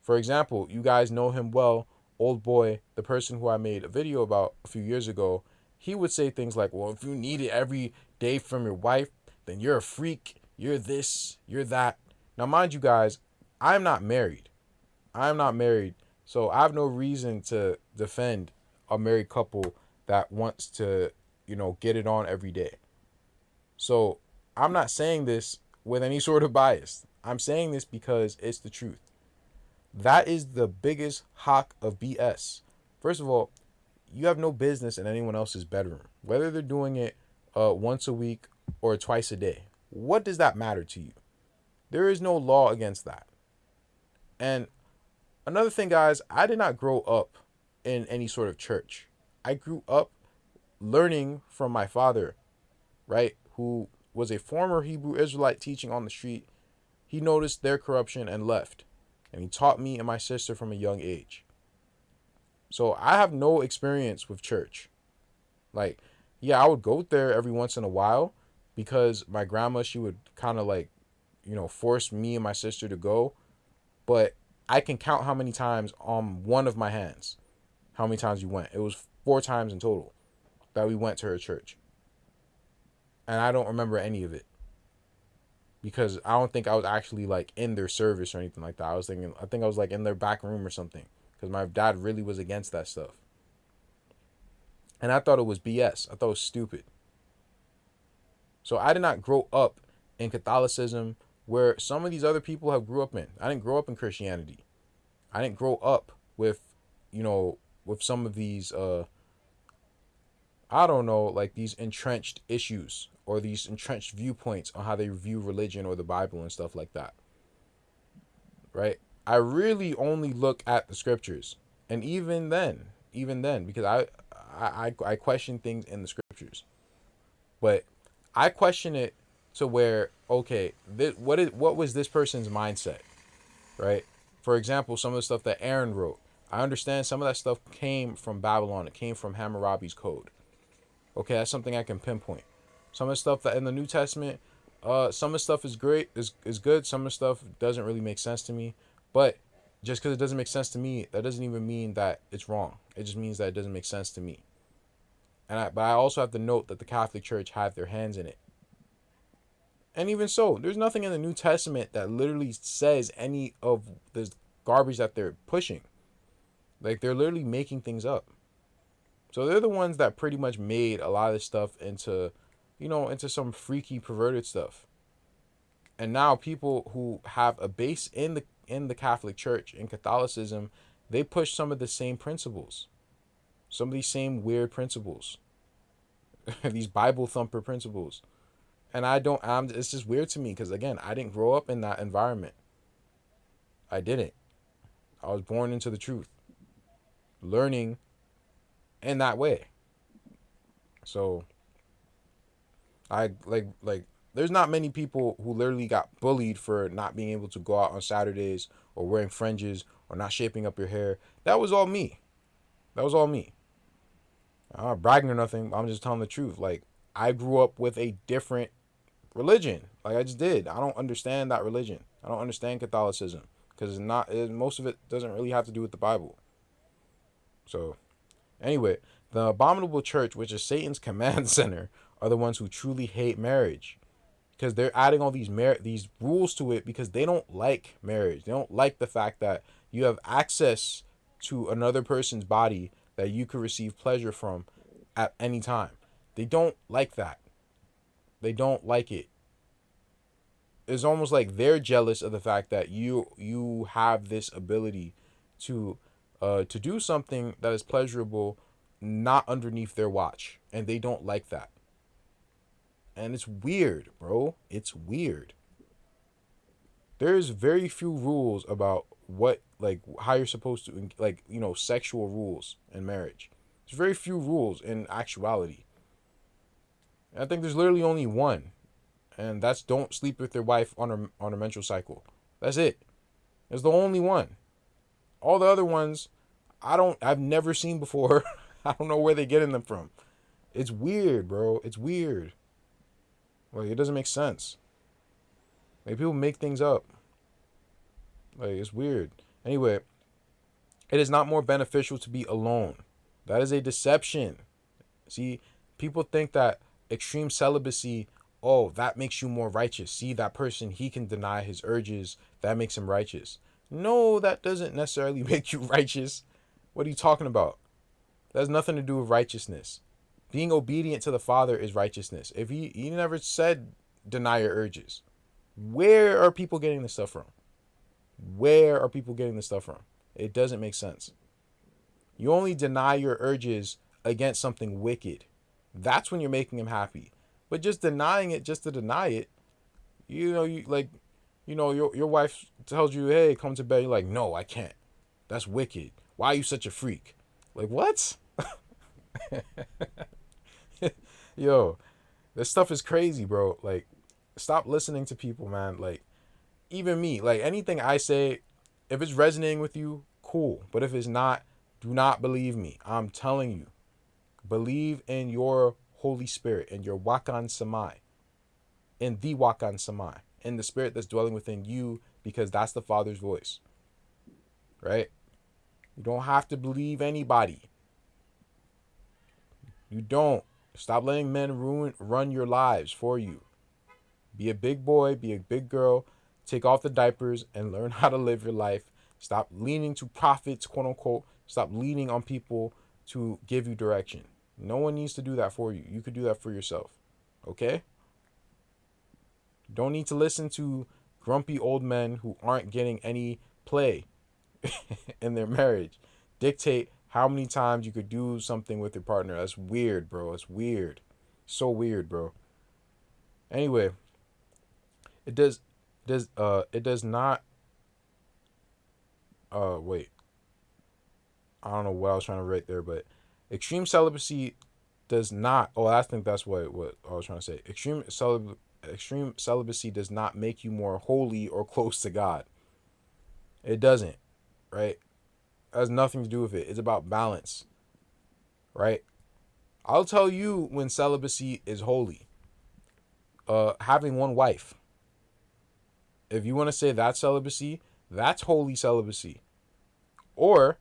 For example, you guys know him well, Old Boy, the person who I made a video about a few years ago. He would say things like, "Well, if you need it every day from your wife, then you're a freak. You're this. You're that." Now, mind you guys, I'm not married. I'm not married, so I have no reason to defend a married couple that wants to, get it on every day. So I'm not saying this with any sort of bias. I'm saying this because it's the truth. That is the biggest hawk of BS. First of all, you have no business in anyone else's bedroom, whether they're doing it once a week or twice a day. What does that matter to you? There is no law against that. And another thing, guys, I did not grow up in any sort of church. I grew up learning from my father, right, who was a former Hebrew Israelite teaching on the street. He noticed their corruption and left. And he taught me and my sister from a young age. So I have no experience with church. Like, yeah, I would go there every once in a while because my grandma, she would kind of like, force me and my sister to go. But I can count how many times on one of my hands, how many times we went. It was 4 times in total that we went to her church. And I don't remember any of it because I don't think I was actually like in their service or anything like that. I think I was like in their back room or something because my dad really was against that stuff. And I thought it was BS. I thought it was stupid. So I did not grow up in Catholicism where some of these other people have grew up in. I didn't grow up in Christianity. I didn't grow up with, with some of these, I don't know, like these entrenched issues or these entrenched viewpoints on how they view religion or the Bible and stuff like that. Right? I really only look at the scriptures. And even then, because I question things in the scriptures. But I question it to where, okay, what was this person's mindset, right? For example, some of the stuff that Aaron wrote, I understand some of that stuff came from Babylon. It came from Hammurabi's code. Okay, that's something I can pinpoint. Some of the stuff that in the New Testament, some of the stuff is great, is good. Some of the stuff doesn't really make sense to me. But just because it doesn't make sense to me, that doesn't even mean that it's wrong. It just means that it doesn't make sense to me. But I also have to note that the Catholic Church had their hands in it. And even so, there's nothing in the New Testament that literally says any of this garbage that they're pushing. Like, they're literally making things up. So they're the ones that pretty much made a lot of this stuff into, into some freaky, perverted stuff. And now people who have a base in the Catholic Church, in Catholicism, they push some of the same principles. Some of these same weird principles. These Bible thumper principles. And it's just weird to me because, again, I didn't grow up in that environment. I didn't. I was born into the truth. Learning in that way. So, I like there's not many people who literally got bullied for not being able to go out on Saturdays or wearing fringes or not shaping up your hair. That was all me. That was all me. I'm not bragging or nothing. I'm just telling the truth. Like, I grew up with a different religion. Like, I just did. I don't understand that religion. I don't understand Catholicism because most of it doesn't really have to do with the Bible. So anyway, the abominable church, which is Satan's command center, are the ones who truly hate marriage, because they're adding all these rules to it because they don't like marriage. They don't like the fact that you have access to another person's body that you could receive pleasure from at any time. They don't like that. They don't like it. It's almost like they're jealous of the fact that you have this ability to do something that is pleasurable not underneath their watch, and they don't like that. And it's weird, bro. It's weird. There's very few rules about what, like, how you're supposed to, like, sexual rules in marriage. There's very few rules in actuality. And I think there's literally only one, and that's don't sleep with your wife on her menstrual cycle. That's it. It's the only one. All the other ones, I've never seen before. I don't know where they're getting them from. It's weird, bro. It's weird. Like, it doesn't make sense. Like, people make things up. Like, it's weird. Anyway, it is not more beneficial to be alone. That is a deception. See, people think that extreme celibacy, oh, that makes you more righteous. See, that person, he can deny his urges. That makes him righteous. No, that doesn't necessarily make you righteous. What are you talking about? That has nothing to do with righteousness. Being obedient to the Father is righteousness. If he never said deny your urges. Where are people getting this stuff from? Where are people getting this stuff from? It doesn't make sense. You only deny your urges against something wicked. That's when you're making him happy. But just denying it just to deny it, your wife tells you, hey, come to bed. You're like, no, I can't. That's wicked. Why are you such a freak? Like, what? Yo, this stuff is crazy, bro. Like, stop listening to people, man. Like, even me, like, anything I say, if it's resonating with you, cool. But if it's not, do not believe me. I'm telling you. Believe in your Holy Spirit, in your Wakan Samai, in the Wakan Samai, in the Spirit that's dwelling within you, because that's the Father's voice. Right? You don't have to believe anybody. You don't. Stop letting men run your lives for you. Be a big boy, be a big girl, take off the diapers and learn how to live your life. Stop leaning to prophets, quote unquote. Stop leaning on people to give you direction. No one needs to do that for you. You could do that for yourself. Okay? Don't need to listen to grumpy old men who aren't getting any play in their marriage dictate how many times you could do something with your partner. That's weird, bro. It's weird. So weird, bro. Anyway, it does not wait. I don't know what I was trying to write there, but extreme celibacy does not, I think that's what I was trying to say. Extreme celibacy does not make you more holy or close to God. It doesn't, right? It has nothing to do with it. It's about balance, right? I'll tell you when celibacy is holy. Having one wife. If you want to say that's celibacy, that's holy celibacy. Or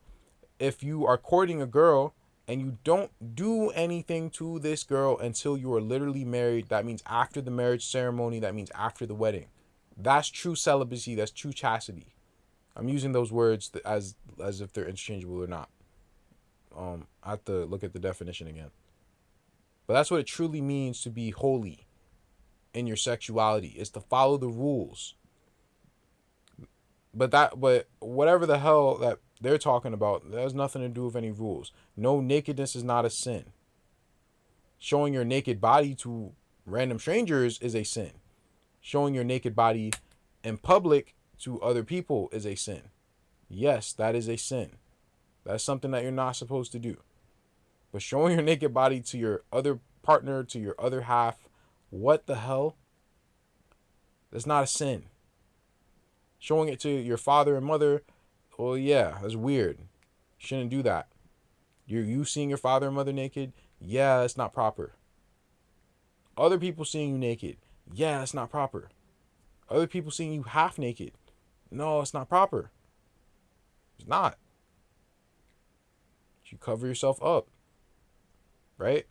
if you are courting a girl and you don't do anything to this girl until you are literally married, that means after the marriage ceremony, that means after the wedding. That's true celibacy, that's true chastity. I'm using those words as if they're interchangeable or not. I have to look at the definition again. But that's what it truly means to be holy in your sexuality, is to follow the rules. But whatever the hell that they're talking about, that has nothing to do with any rules. No, nakedness is not a sin. Showing your naked body to random strangers is a sin. Showing your naked body in public to other people is a sin. Yes, that is a sin. That's something that you're not supposed to do. But showing your naked body to your other partner, to your other half, what the hell? That's not a sin. Showing it to your father and mother, well, yeah, that's weird. Shouldn't do that. You seeing your father and mother naked? Yeah, that's not proper. Other people seeing you naked? Yeah, that's not proper. Other people seeing you half naked? No, it's not proper. It's not. You cover yourself up, right?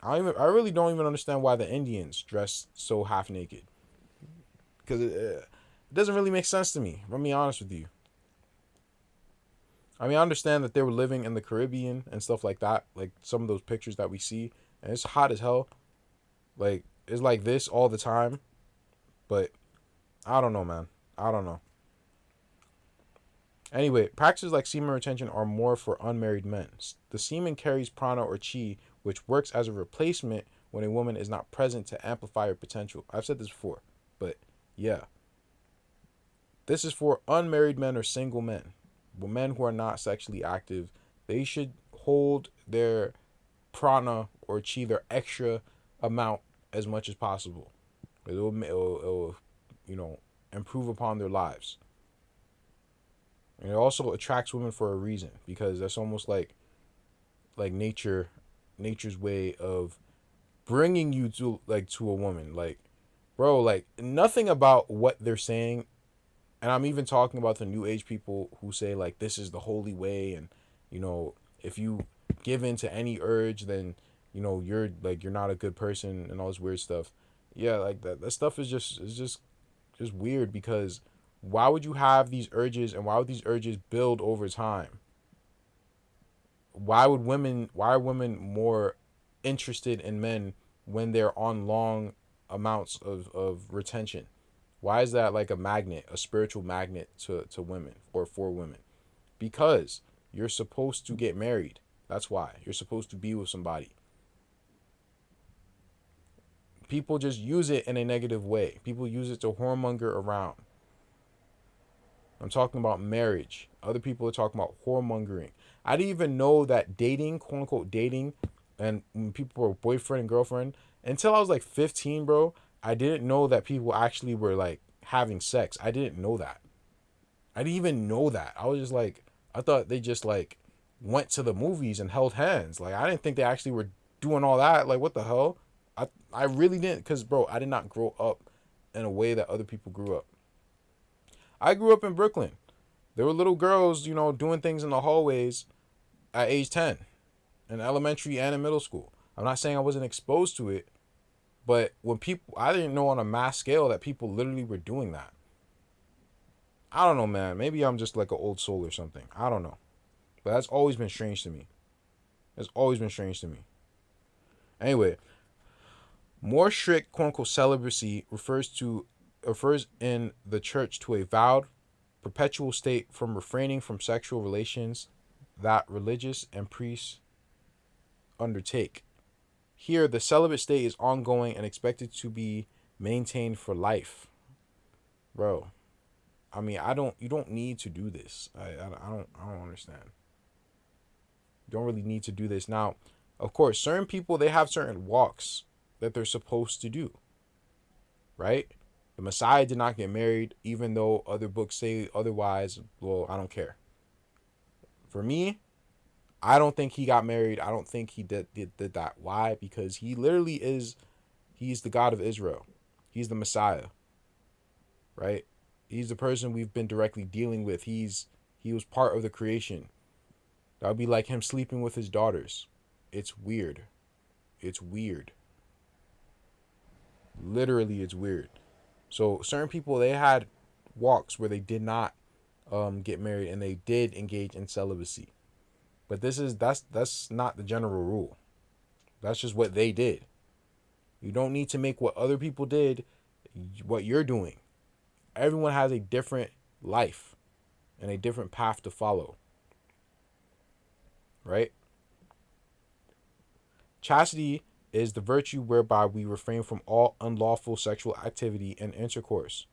I really don't even understand why the Indians dress so half naked, because it doesn't really make sense to me. Let me be honest with you. I mean, I understand that they were living in the Caribbean and stuff like that, like some of those pictures that we see, and it's hot as hell. Like, it's like this all the time, but I don't know, man. I don't know. Anyway, practices like semen retention are more for unmarried men. The semen carries prana or chi, which works as a replacement when a woman is not present to amplify her potential. I've said this before, but yeah. This is for unmarried men or single men. But men who are not sexually active, they should hold their prana or chi, their extra amount, as much as possible. It'll improve upon their lives. And it also attracts women for a reason, because that's almost like nature's way of bringing you to a woman. Like, bro, like nothing about what they're saying, and I'm even talking about the new age people who say like this is the holy way, and if you give in to any urge, then you're not a good person and all this weird stuff. Yeah, like that stuff is just weird, because why would you have these urges, and why would these urges build over time? Why are women more interested in men when they're on long amounts of retention? Why is that like a magnet, a spiritual magnet to women, or for women? Because you're supposed to get married. That's why. You're supposed to be with somebody. People just use it in a negative way. People use it to whoremonger around. I'm talking about marriage. Other people are talking about whoremongering. I didn't even know that dating, quote unquote dating, and when people were boyfriend and girlfriend, until I was like 15, bro. I didn't know that people actually were like having sex. I didn't know that. I didn't even know that. I was just like, I thought they just like went to the movies and held hands. Like, I didn't think they actually were doing all that. Like, what the hell? I really didn't, because bro, I did not grow up in a way that other people grew up. I grew up in Brooklyn. There were little girls, doing things in the hallways at age 10 in elementary and in middle school. I'm not saying I wasn't exposed to it, but I didn't know on a mass scale that people literally were doing that. I don't know, man. Maybe I'm just like an old soul or something. I don't know. But that's always been strange to me. It's always been strange to me. Anyway, more strict quote unquote celibacy refers in the church to a vowed perpetual state from refraining from sexual relations that religious and priests undertake. Here, the celibate state is ongoing and expected to be maintained for life. Bro, I mean, you don't need to do this. I don't understand. You don't really need to do this. Now, of course, certain people, they have certain walks that they're supposed to do, right? The Messiah did not get married, even though other books say otherwise. Well, I don't care. For me, I don't think he got married. I don't think he did that. Why? Because he's the God of Israel. He's the Messiah, right? He's the person we've been directly dealing with. He was part of the creation. That would be like him sleeping with his daughters. It's weird. It's weird. Literally, it's weird. So certain people, they had walks where they did not get married, and they did engage in celibacy. But that's not the general rule. That's just what they did. You don't need to make what other people did what you're doing. Everyone has a different life and a different path to follow, right? Chastity is the virtue whereby we refrain from all unlawful sexual activity and intercourse.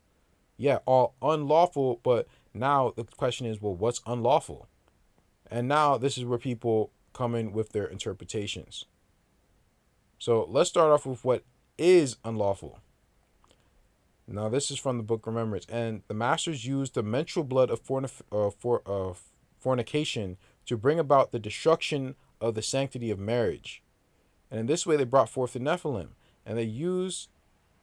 Yeah, all unlawful, but now the question is, well, what's unlawful? And now this is where people come in with their interpretations. So let's start off with what is unlawful. Now, this is from the book Remembrance. And the masters used the menstrual blood of fornication to bring about the destruction of the sanctity of marriage. And in this way, they brought forth the Nephilim. And they used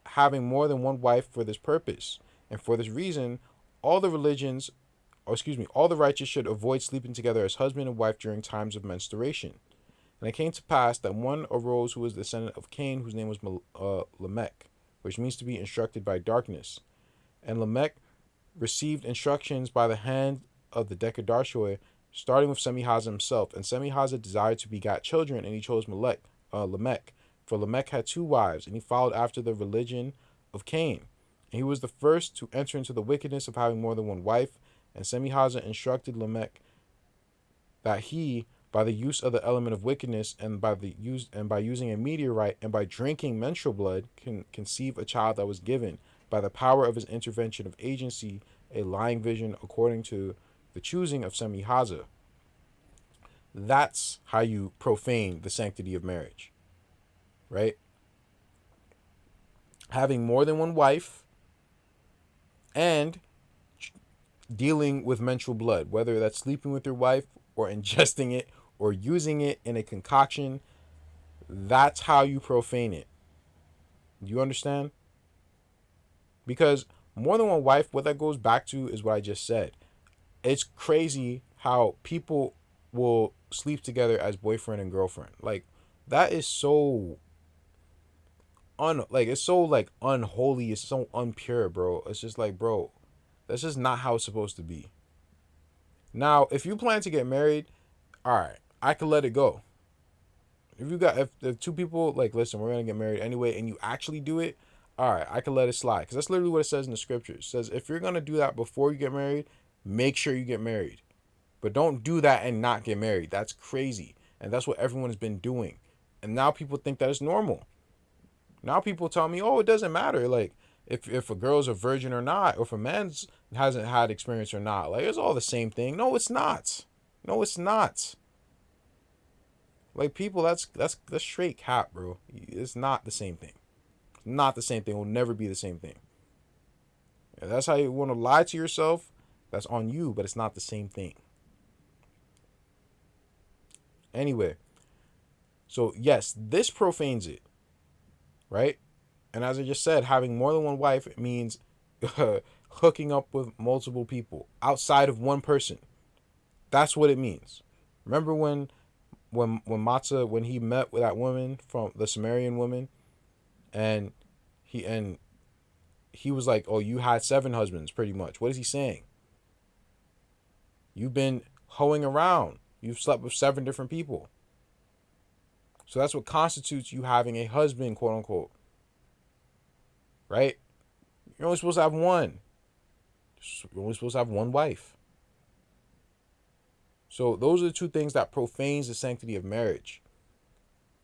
having more than one wife for this purpose. And for this reason, all the religions all the righteous should avoid sleeping together as husband and wife during times of menstruation. And it came to pass that one arose who was the descendant of Cain, whose name was Lamech, which means to be instructed by darkness. And Lamech received instructions by the hand of the Decadarshoi, starting with Semihaza himself. And Semihaza desired to begat children, and he chose Lamech. For Lamech had 2 wives, and he followed after the religion of Cain. And he was the first to enter into the wickedness of having more than one wife. And Semihaza instructed Lamech that he, by the use of the element of wickedness, and by using a meteorite, and by drinking menstrual blood, can conceive a child that was given by the power of his intervention of agency, a lying vision according to the choosing of Semihaza. That's how you profane the sanctity of marriage, right? Having more than one wife and dealing with menstrual blood, whether that's sleeping with your wife or ingesting it or using it in a concoction, that's how you profane it. Do you understand? Because more than one wife, what that goes back to is what I just said. It's crazy how people will sleep together as boyfriend and girlfriend. Like, that is so it's so like unholy, it's so unpure, bro. It's just like, bro, that's just not how it's supposed to be. Now, if you plan to get married, all right, I could let it go. If 2 people like, listen, we're gonna get married anyway, and you actually do it, all right, I can let it slide, because that's literally what it says in the scriptures. It says if you're gonna do that before you get married, make sure you get married, but don't do that and not get married. That's crazy, and that's what everyone has been doing, and now people think that it's normal. Now people tell me, oh, it doesn't matter, like if a girl's a virgin or not, or if a man hasn't had experience or not, like it's all the same thing. No, it's not. No, it's not. Like, people, that's straight cap, bro. It's not the same thing. It's not the same thing. It will never be the same thing. If that's how you want to lie to yourself, that's on you, but it's not the same thing. Anyway, so yes, this profanes it, right? And as I just said, having more than one wife, it means hooking up with multiple people outside of one person. That's what it means. Remember when Matzah, when he met with that woman, from the Sumerian woman, and he was like, oh, you had 7 husbands, pretty much. What is he saying? You've been hoeing around. You've slept with 7 different people. So that's what constitutes you having a husband, quote unquote. Right? You're only supposed to have one. You're only supposed to have one wife. So those are the 2 things that profanes the sanctity of marriage.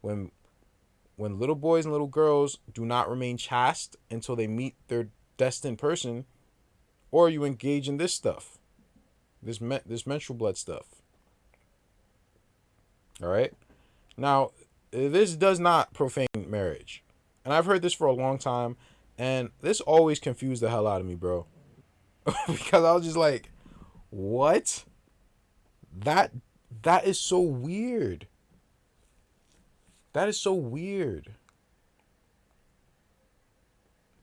When little boys and little girls do not remain chaste until they meet their destined person, or you engage in this stuff, this menstrual blood stuff. All right. Now, this does not profane marriage, and I've heard this for a long time, and this always confused the hell out of me, bro, because I was just like, what? That is so weird. That is so weird.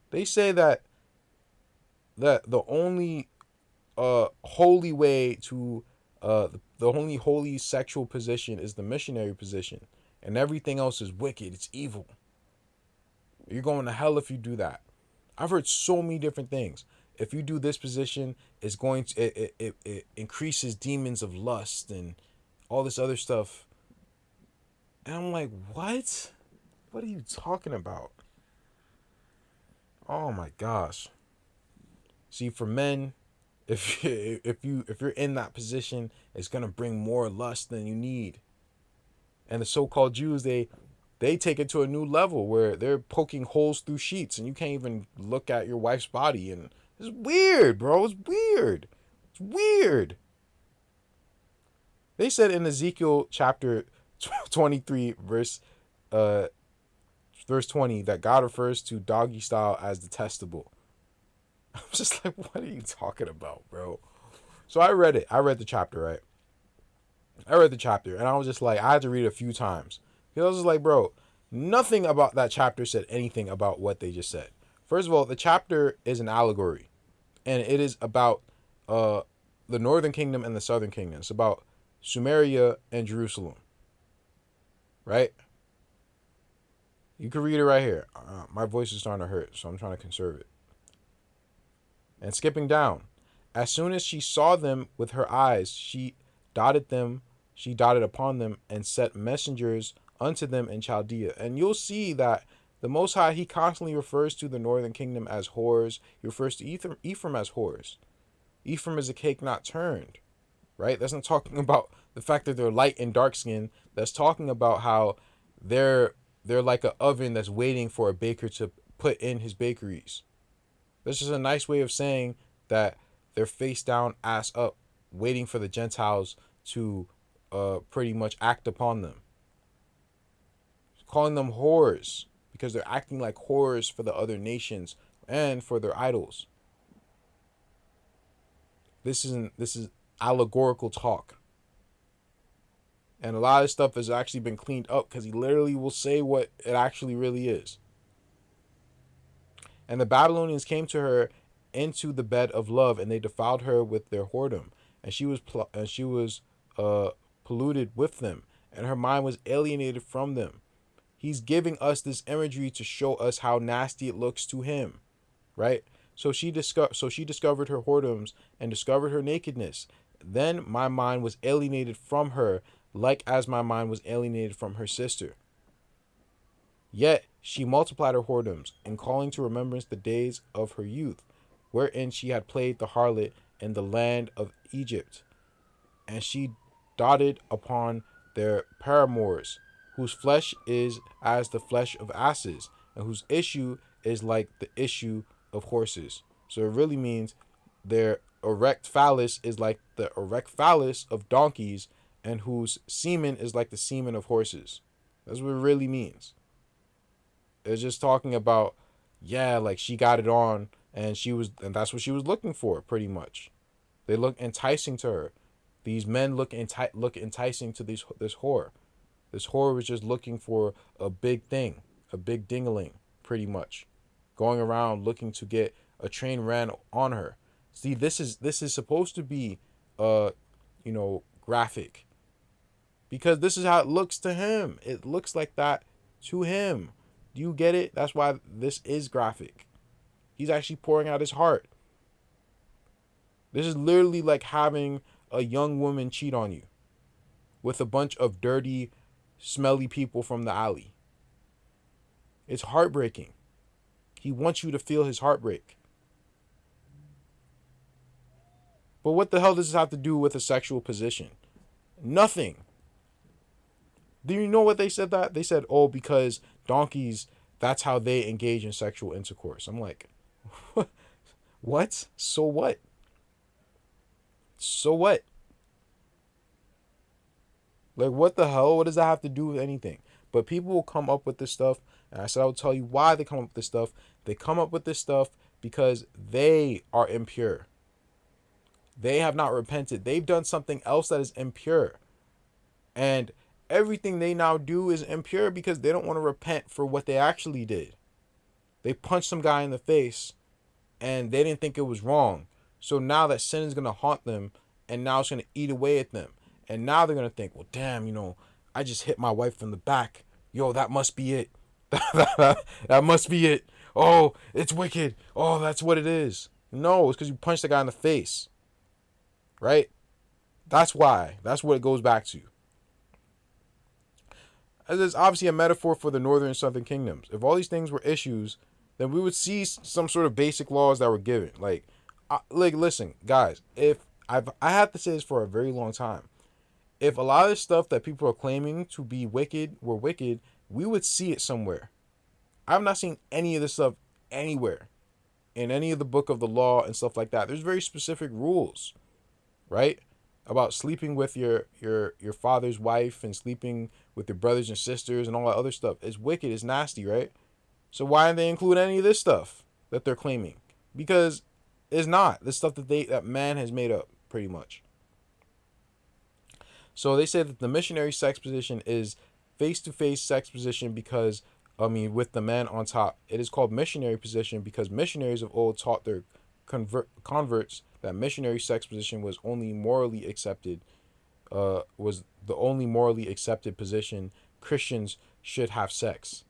They say that the only holy way to the only holy sexual position is the missionary position, and everything else is wicked. It's evil. You're going to hell if you do that. I've heard so many different things. If you do this position, it's going to it increases demons of lust and all this other stuff. And I'm like, what? What are you talking about? Oh my gosh. See, for men, if you're in that position, it's gonna bring more lust than you need. And the so-called Jews, they take it to a new level where they're poking holes through sheets and you can't even look at your wife's body, and it's weird, bro. It's weird. It's weird. They said in Ezekiel chapter 23 verse 20 that God refers to doggy style as detestable. I'm just like, what are you talking about, bro? So I read it. I read the chapter, right? I read the chapter, and I was just like, I had to read it a few times. Because I was just like, bro, nothing about that chapter said anything about what they just said. First of all, the chapter is an allegory, and it is about the northern kingdom and the southern kingdom. It's about Sumeria and Jerusalem, right? You can read it right here. My voice is starting to hurt, so I'm trying to conserve it. And skipping down. As soon as she saw them with her eyes, she dotted upon them and sent messengers unto them in Chaldea. And you'll see that the Most High, he constantly refers to the northern kingdom as whores. He refers to Ephraim as whores. Ephraim is a cake not turned, right? That's not talking about the fact that they're light and dark skinned. That's talking about how they're like an oven that's waiting for a baker to put in his bakeries. This is a nice way of saying that they're face down, ass up, waiting for the Gentiles to pretty much act upon them. Calling them whores because they're acting like whores for the other nations and for their idols. This is allegorical talk. And a lot of stuff has actually been cleaned up because he literally will say what it actually really is. And the Babylonians came to her into the bed of love, and they defiled her with their whoredom, and she was polluted with them, and her mind was alienated from them. He's giving us this imagery to show us how nasty it looks to him, right? So she discovered her whoredoms and discovered her nakedness. Then my mind was alienated from her, like as my mind was alienated from her sister. Yet she multiplied her whoredoms, and calling to remembrance the days of her youth, wherein she had played the harlot in the land of Egypt. And she dotted upon their paramours, whose flesh is as the flesh of asses, and whose issue is like the issue of horses. So it really means their erect phallus is like the erect phallus of donkeys, and whose semen is like the semen of horses. That's what it really means. It's just talking about, yeah, like she got it on, and that's what she was looking for, pretty much. They look enticing to her. These men look enticing to this whore. This whore was just looking for a big thing, a big dingaling, pretty much, going around looking to get a train ran on her. See, this is supposed to be, graphic, because this is how it looks to him. It looks like that to him. Do you get it? That's why this is graphic. He's actually pouring out his heart. This is literally like having a young woman cheat on you with a bunch of dirty, smelly people from the alley. It's heartbreaking. He wants you to feel his heartbreak. But what the hell does this have to do with a sexual position? Nothing. Do you know what they said that? They said, oh, because donkeys, that's how they engage in sexual intercourse. I'm like, what? So what? So what? Like, what the hell? What does that have to do with anything? But people will come up with this stuff, and I said I'll tell you why they come up with this stuff. They come up with this stuff because they are impure. They have not repented. They've done something else that is impure. And everything they now do is impure because they don't want to repent for what they actually did. They punched some guy in the face, and they didn't think it was wrong. So now that sin is going to haunt them, and now it's going to eat away at them. And now they're going to think, well, damn, I just hit my wife from the back. Yo, that must be it. That must be it. Oh, it's wicked. Oh, that's what it is. No, it's because you punched the guy in the face. Right? That's why. That's what it goes back to. There's obviously a metaphor for the northern and southern kingdoms. If all these things were issues, then we would see some sort of basic laws that were given. Like listen, guys, I have to say this for a very long time. If a lot of this stuff that people are claiming to be wicked were wicked, we would see it somewhere. I've not seen any of this stuff anywhere in any of the book of the law and stuff like that. There's very specific rules, right? About sleeping with your father's wife and sleeping with your brothers and sisters and all that other stuff. It's wicked, it's nasty, right? So why didn't they include any of this stuff that they're claiming? Because it's not. The stuff that man has made up, pretty much. So they say that the missionary sex position is face-to-face sex position because, with the man on top. It is called missionary position because missionaries of old taught their converts that missionary sex position was only morally accepted, was the only morally accepted position Christians should have sex.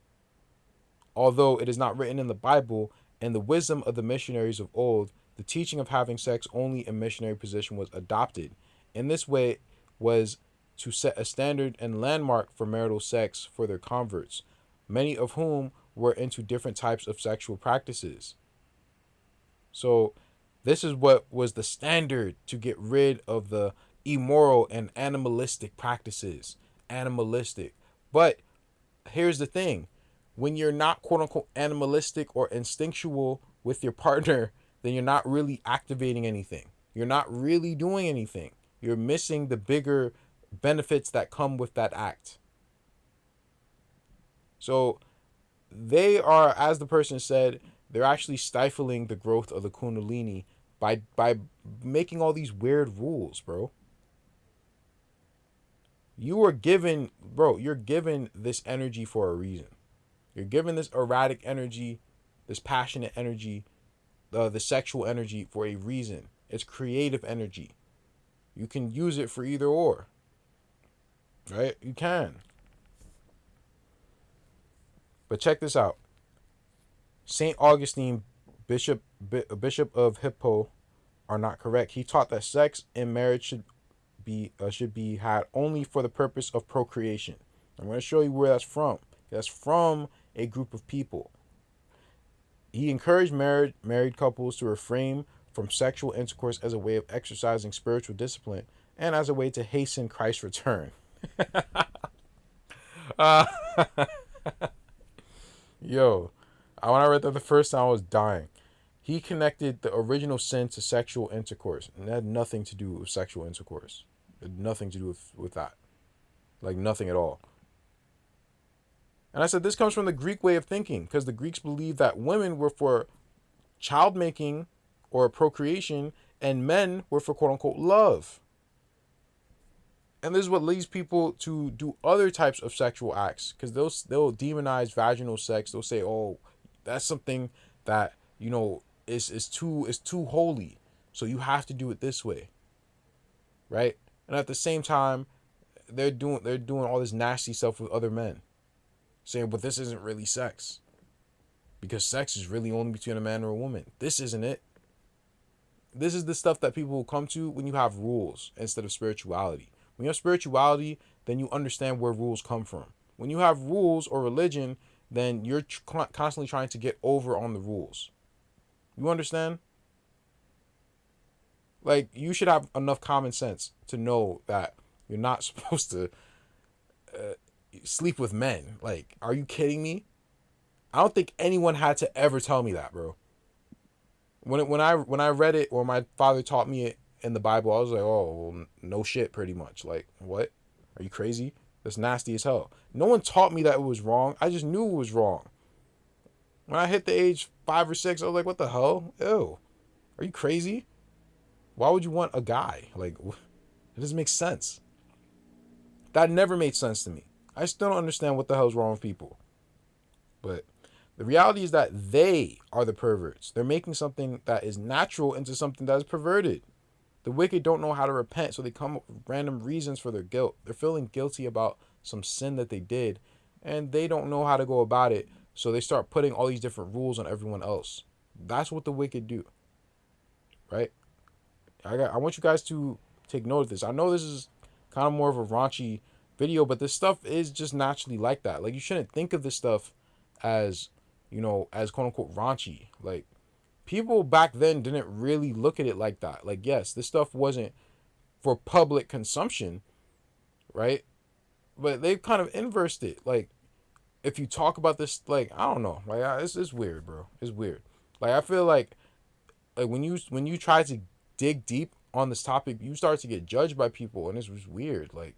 Although it is not written in the Bible, and the wisdom of the missionaries of old, the teaching of having sex only in missionary position was adopted. In this way was to set a standard and landmark for marital sex for their converts, many of whom were into different types of sexual practices. So this is what was the standard to get rid of the immoral and animalistic practices. Animalistic. But here's the thing. When you're not quote unquote animalistic or instinctual with your partner, then you're not really activating anything. You're not really doing anything. You're missing the bigger benefits that come with that act. So they are, as the person said, they're actually stifling the growth of the Kundalini by making all these weird rules, bro. You're given this energy for a reason. You're given this erratic energy, this passionate energy, the sexual energy for a reason. It's creative energy. You can use it for either or. Right? You can. But check this out. Saint Augustine, Bishop of Hippo, are not correct. He taught that sex in marriage should be had only for the purpose of procreation. I'm going to show you where that's from. That's from a group of people. He encouraged married couples to refrain from sexual intercourse as a way of exercising spiritual discipline and as a way to hasten Christ's return. uh, Yo, when I read that the first time, I was dying. He connected the original sin to sexual intercourse, and it had nothing to do with sexual intercourse. It had nothing to do with that. Like, nothing at all. And I said, this comes from the Greek way of thinking, because the Greeks believed that women were for child making or procreation, and men were for quote unquote love. And this is what leads people to do other types of sexual acts, because they'll demonize vaginal sex. They'll say, "Oh, that's something that is too holy, so you have to do it this way," right? And at the same time, they're doing all this nasty stuff with other men, saying, "But this isn't really sex, because sex is really only between a man or a woman. This isn't it." This is the stuff that people will come to when you have rules instead of spirituality. When you have spirituality, then you understand where rules come from. When you have rules or religion, then you're constantly trying to get over on the rules. You understand? Like, you should have enough common sense to know that you're not supposed to sleep with men. Like, are you kidding me? I don't think anyone had to ever tell me that, bro. When I read it, or my father taught me it in the Bible, I was like, oh, well, no shit, pretty much. Like, what? Are you crazy? That's nasty as hell. No one taught me that it was wrong. I just knew it was wrong. When I hit the age 5 or 6, I was like, what the hell? Ew. Are you crazy? Why would you want a guy? Like, it doesn't make sense. That never made sense to me. I still don't understand what the hell's wrong with people. But the reality is that they are the perverts. They're making something that is natural into something that is perverted. The wicked don't know how to repent, so they come up with random reasons for their guilt. They're feeling guilty about some sin that they did, and they don't know how to go about it, so they start putting all these different rules on everyone else. That's what the wicked do, right? I want you guys to take note of this. I know this is kind of more of a raunchy video, but this stuff is just naturally like that. Like, you shouldn't think of this stuff as, as quote unquote raunchy. Like, people back then didn't really look at it like that. Like, yes, this stuff wasn't for public consumption, right? But they've kind of inversed it. Like, if you talk about this, like, I don't know, like, it's weird, bro. It's weird. Like, I feel like when you try to dig deep on this topic, you start to get judged by people, and it's just weird. Like,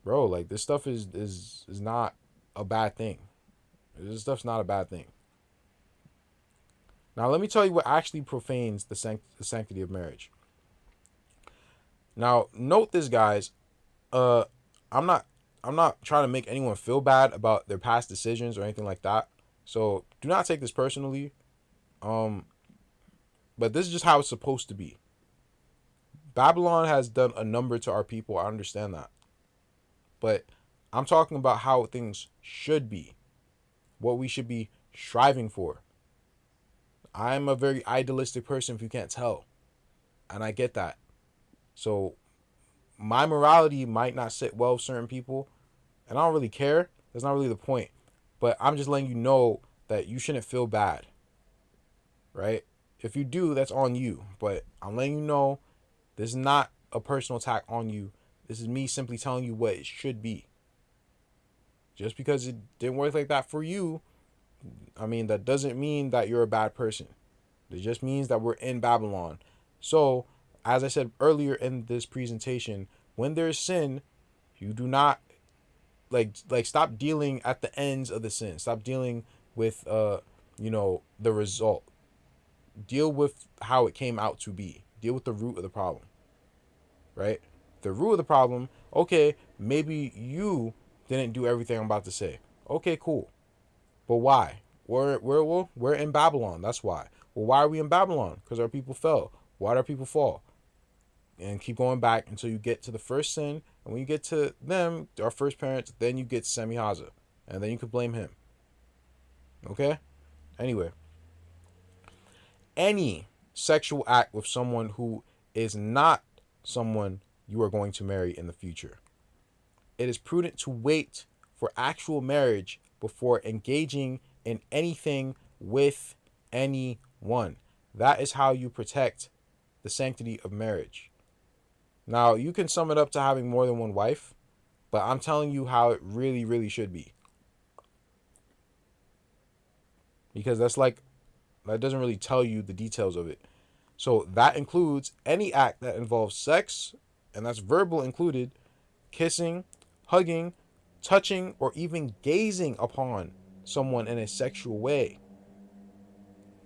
bro, like, this stuff is not a bad thing. This stuff's not a bad thing. Now, let me tell you what actually profanes the sanctity of marriage. Now, note this, guys. I'm not trying to make anyone feel bad about their past decisions or anything like that. So do not take this personally. But this is just how it's supposed to be. Babylon has done a number to our people. I understand that. But I'm talking about how things should be, what we should be striving for. I'm a very idealistic person, if you can't tell. And I get that. So my morality might not sit well with certain people. And I don't really care. That's not really the point. But I'm just letting you know that you shouldn't feel bad. Right? If you do, that's on you. But I'm letting you know this is not a personal attack on you. This is me simply telling you what it should be. Just because it didn't work like that for you, I mean, that doesn't mean that you're a bad person. It just means that we're in Babylon. So, as I said earlier in this presentation, when there's sin, you do not stop dealing at the ends of the sin. Stop dealing with the result. Deal with how it came out to be. Deal with the root of the problem. Right? The root of the problem, okay, maybe you didn't do everything I'm about to say. Okay, cool. But why? We're in Babylon. That's why. Well, why are we in Babylon? Because our people fell. Why did our people fall? And keep going back until you get to the first sin. And when you get to them, our first parents, then you get to Semihaza. And then you could blame him. Okay? Anyway. Any sexual act with someone who is not someone you are going to marry in the future. It is prudent to wait for actual marriage before engaging in anything with anyone. That is how you protect the sanctity of marriage. Now, you can sum it up to having more than one wife, but I'm telling you how it really, really should be. Because that doesn't really tell you the details of it. So that includes any act that involves sex, and that's verbal included, kissing, hugging, touching, or even gazing upon someone in a sexual way.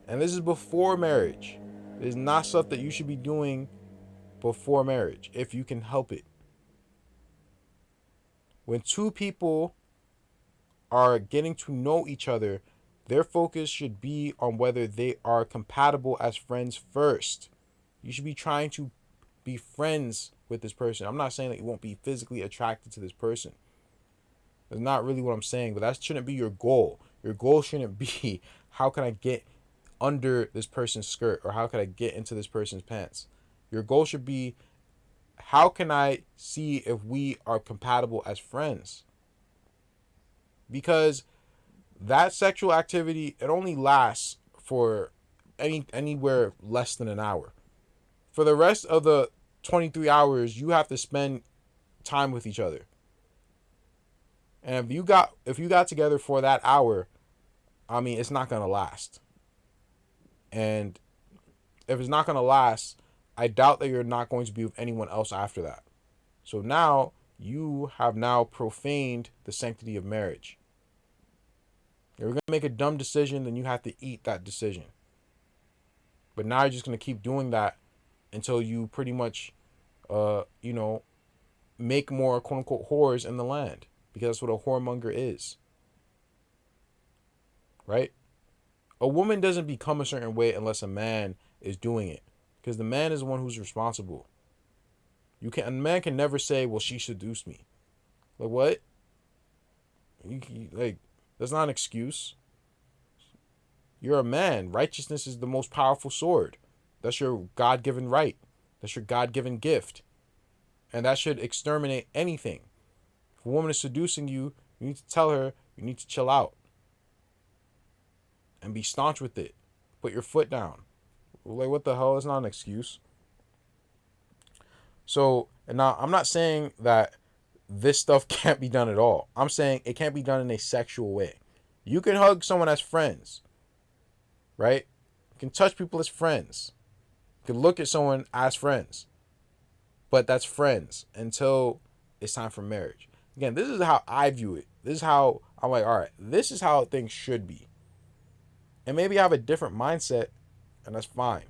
And this is before marriage. It is not stuff that you should be doing before marriage, if you can help it. When two people are getting to know each other, their focus should be on whether they are compatible as friends first. You should be trying to be friends with this person. I'm not saying that you won't be physically attracted to this person. That's not really what I'm saying, but that shouldn't be your goal. Your goal shouldn't be, how can I get under this person's skirt, or how can I get into this person's pants? Your goal should be, how can I see if we are compatible as friends? Because that sexual activity, it only lasts for anywhere less than an hour. For the rest of the 23 hours, you have to spend time with each other. And if you got together for that hour, I mean, it's not gonna last. And if it's not gonna last, I doubt that you're not going to be with anyone else after that. So now you have now profaned the sanctity of marriage. If you're gonna make a dumb decision, then you have to eat that decision. But now you're just gonna keep doing that until you pretty much, make more quote unquote whores in the land, because that's what a whoremonger is. Right? A woman doesn't become a certain way unless a man is doing it, because the man is the one who's responsible. A man can never say, "Well, she seduced me." Like what? That's not an excuse. You're a man. Righteousness is the most powerful sword. That's your God-given right. That's your God-given gift. And that should exterminate anything. If a woman is seducing you, you need to tell her you need to chill out. And be staunch with it. Put your foot down. Like, what the hell? It's not an excuse. So, and now I'm not saying that this stuff can't be done at all. I'm saying it can't be done in a sexual way. You can hug someone as friends. Right? You can touch people as friends. You can look at someone as friends. But that's friends until it's time for marriage. Again, this is how I view it. This is how I'm like, all right, this is how things should be. And maybe I have a different mindset, and that's fine.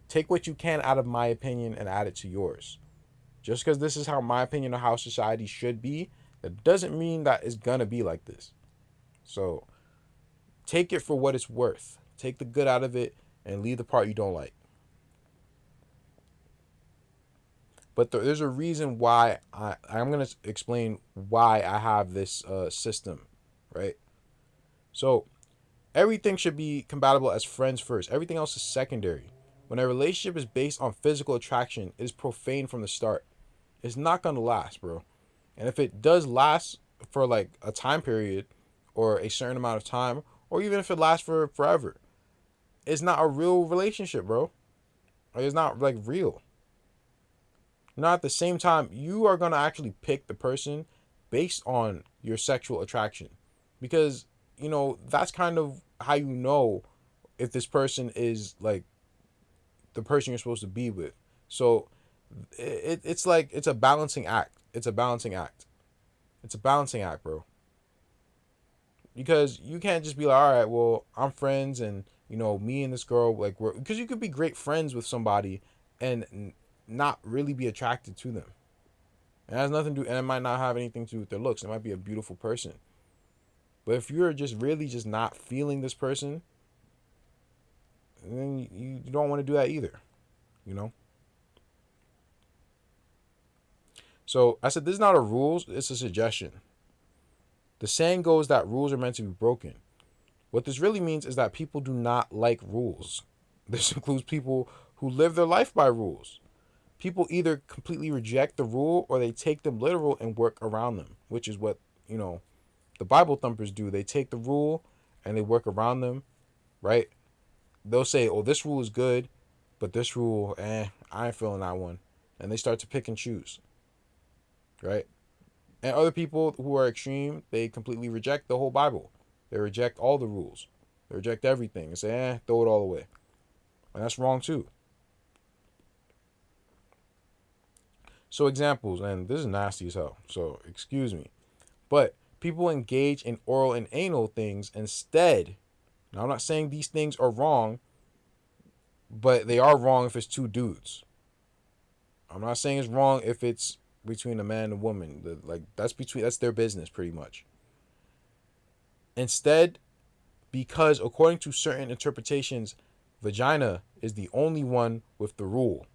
Take what you can out of my opinion and add it to yours. Just because this is how my opinion of how society should be, that doesn't mean that it's going to be like this. So take it for what it's worth. Take the good out of it and leave the part you don't like. But there's a reason why I'm going to explain why I have this system, right? So everything should be compatible as friends first. Everything else is secondary. When a relationship is based on physical attraction, it is profane from the start. It's not going to last, bro. And if it does last for like a time period or a certain amount of time, or even if it lasts for forever, it's not a real relationship, bro. Like, it's not like real. Now at the same time, you are gonna actually pick the person based on your sexual attraction, because that's kind of how you know if this person is like the person you're supposed to be with. So it's like it's a balancing act. It's a balancing act. It's a balancing act, bro. Because you can't just be like, all right, well, I'm friends, and me and this girl, like, we're, because you could be great friends with somebody and not really be attracted to them. It has nothing to do, and it might not have anything to do with their looks. It might be a beautiful person. But if you're just really just not feeling this person, then you don't want to do that either, you know? So I said, this is not a rule, it's a suggestion. The saying goes that rules are meant to be broken. What this really means is that people do not like rules. This includes people who live their life by rules. People either completely reject the rule or they take them literal and work around them, which is what, the Bible thumpers do. They take the rule and they work around them, right? They'll say, oh, this rule is good, but this rule, I ain't feeling that one. And they start to pick and choose, right? And other people who are extreme, they completely reject the whole Bible. They reject all the rules. They reject everything and say, throw it all away. And that's wrong too. So examples, and this is nasty as hell, so excuse me. But people engage in oral and anal things instead. Now, I'm not saying these things are wrong, but they are wrong if it's two dudes. I'm not saying it's wrong if it's between a man and a woman. That's their business pretty much. Instead, because according to certain interpretations, vagina is the only one with the rule.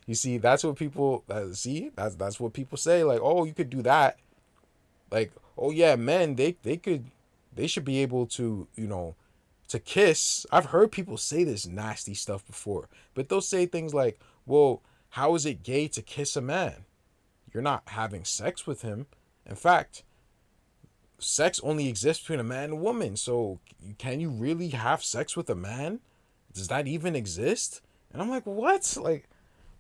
You see, that's what people that's what people say. Like, oh, you could do that. Like, oh yeah, men they should be able to to kiss. I've heard people say this nasty stuff before, but they'll say things like, well, how is it gay to kiss a man? You're not having sex with him. In fact, sex only exists between a man and a woman. So can you really have sex with a man? Does that even exist? And I'm like, what? Like,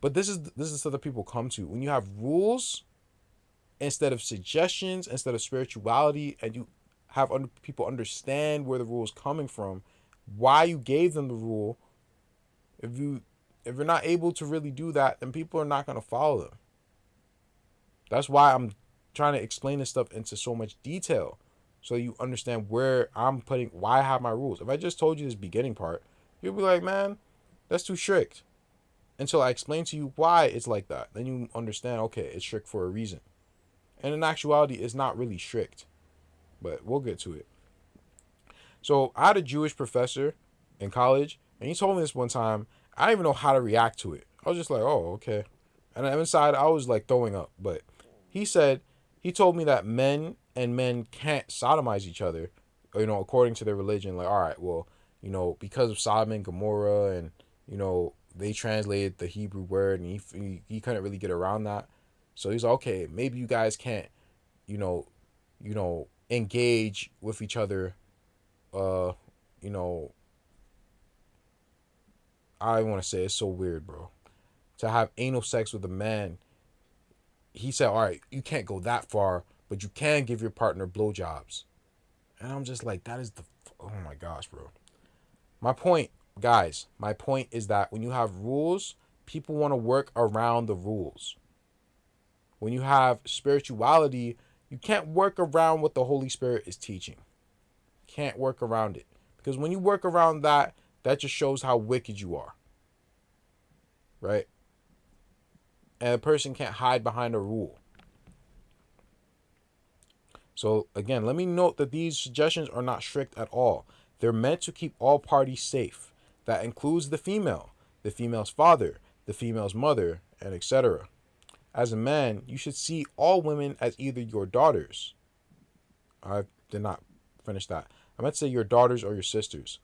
but this is stuff that people come to when you have rules instead of suggestions, instead of spirituality, and you have people understand where the rule is coming from, why you gave them the rule. If you're not able to really do that, then people are not going to follow them. That's why I'm trying to explain this stuff into so much detail, so you understand where why I have my rules. If I just told you this beginning part, you'll be like, man, that's too strict. Until I explain to you why it's like that, then you understand, okay, it's strict for a reason. And in actuality, it's not really strict, but we'll get to it. So I had a Jewish professor in college, and he told me this one time. I didn't even know how to react to it. I was just like, oh, okay. And inside, I was like throwing up. But he told me that men and men can't sodomize each other, according to their religion. Like, all right, well, because of Sodom and Gomorrah, and, they translated the Hebrew word, and he couldn't really get around that. So he's like, okay, maybe you guys can't, you know, engage with each other. Uh, you know, I want to say it's so weird, bro. To have anal sex with a man, he said, all right, you can't go that far, but you can give your partner blowjobs. And I'm just like, oh my gosh, bro. My point, guys, is that when you have rules, people want to work around the rules. When you have spirituality, you can't work around what the Holy Spirit is teaching. Can't work around it. Because when you work around that, that just shows how wicked you are. Right? And a person can't hide behind a rule. So again, let me note that these suggestions are not strict at all. They're meant to keep all parties safe. That includes the female's father, the female's mother, and etc. As a man, you should see all women as either your daughters. I did not finish that. I meant to say your daughters or your sisters.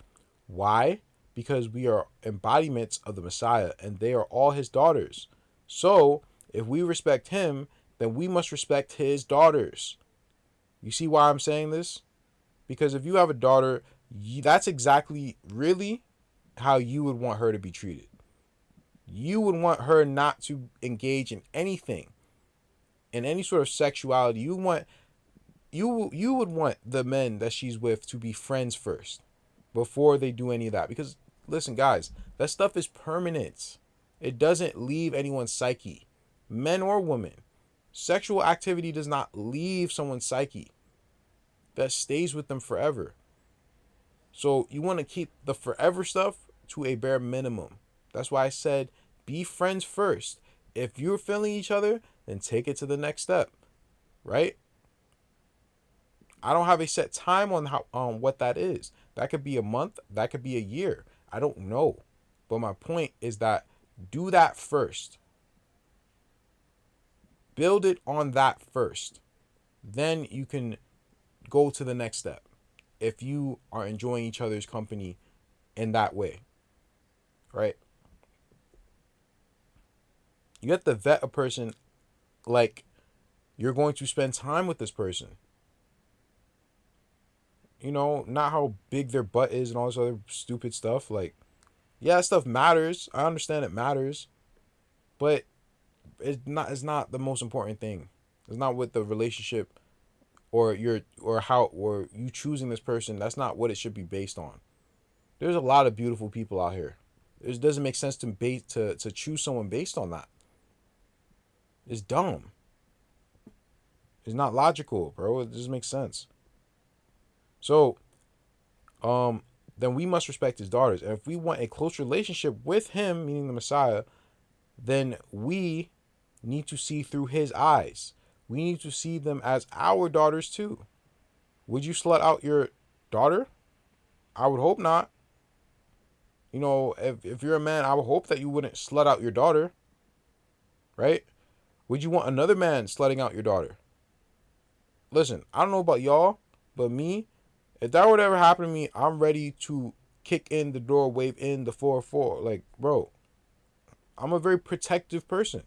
Why? Because we are embodiments of the Messiah and they are all his daughters. So, if we respect him, then we must respect his daughters. You see why I'm saying this? Because if you have a daughter, that's exactly really how you would want her to be treated. You would want her not to engage in anything, in any sort of sexuality. You would want the men that she's with to be friends first before they do any of that. Because listen, guys, that stuff is permanent. It doesn't leave anyone's psyche, men or women. Sexual activity does not leave someone's psyche. That stays with them forever. So you want to keep the forever stuff to a bare minimum. That's why I said be friends first. If you're feeling each other, then take it to the next step, right? I don't have a set time on what that is. That could be a month, that could be a year. I don't know. But my point is that do that first. Build it on that first. Then you can go to the next step if you are enjoying each other's company in that way, right? You have to vet a person like you're going to spend time with this person. You know, not how big their butt is and all this other stupid stuff. Like, yeah, that stuff matters. I understand it matters, but it's not the most important thing. It's not what the relationship or you choosing this person, that's not what it should be based on. There's a lot of beautiful people out here. It doesn't make sense to choose someone based on that. It's dumb. It's not logical, bro. It doesn't make sense. So, then we must respect his daughters. And if we want a close relationship with him, meaning the Messiah, then we need to see through his eyes. We need to see them as our daughters too. Would you slut out your daughter? I would hope not. You know, if you're a man, I would hope that you wouldn't slut out your daughter. Right? Would you want another man slutting out your daughter? Listen, I don't know about y'all, but me, if that would ever happen to me, I'm ready to kick in the door, wave in the 4-4. Like, bro, I'm a very protective person.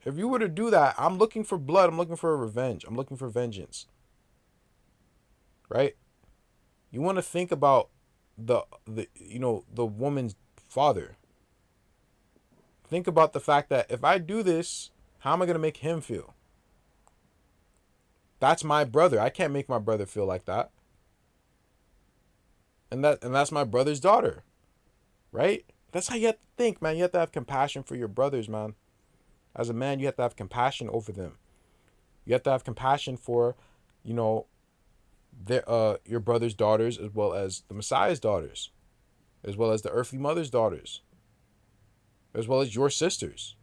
If you were to do that, I'm looking for blood. I'm looking for revenge. I'm looking for vengeance. Right? You want to think about the woman's father. Think about the fact that if I do this, how am I going to make him feel? That's my brother. I can't make my brother feel like that. And that's my brother's daughter. Right? That's how you have to think, man. You have to have compassion for your brothers, man. As a man, you have to have compassion over them. You have to have compassion for, your brother's daughters as well as the Messiah's daughters, as well as the earthly mother's daughters, as well as your sisters.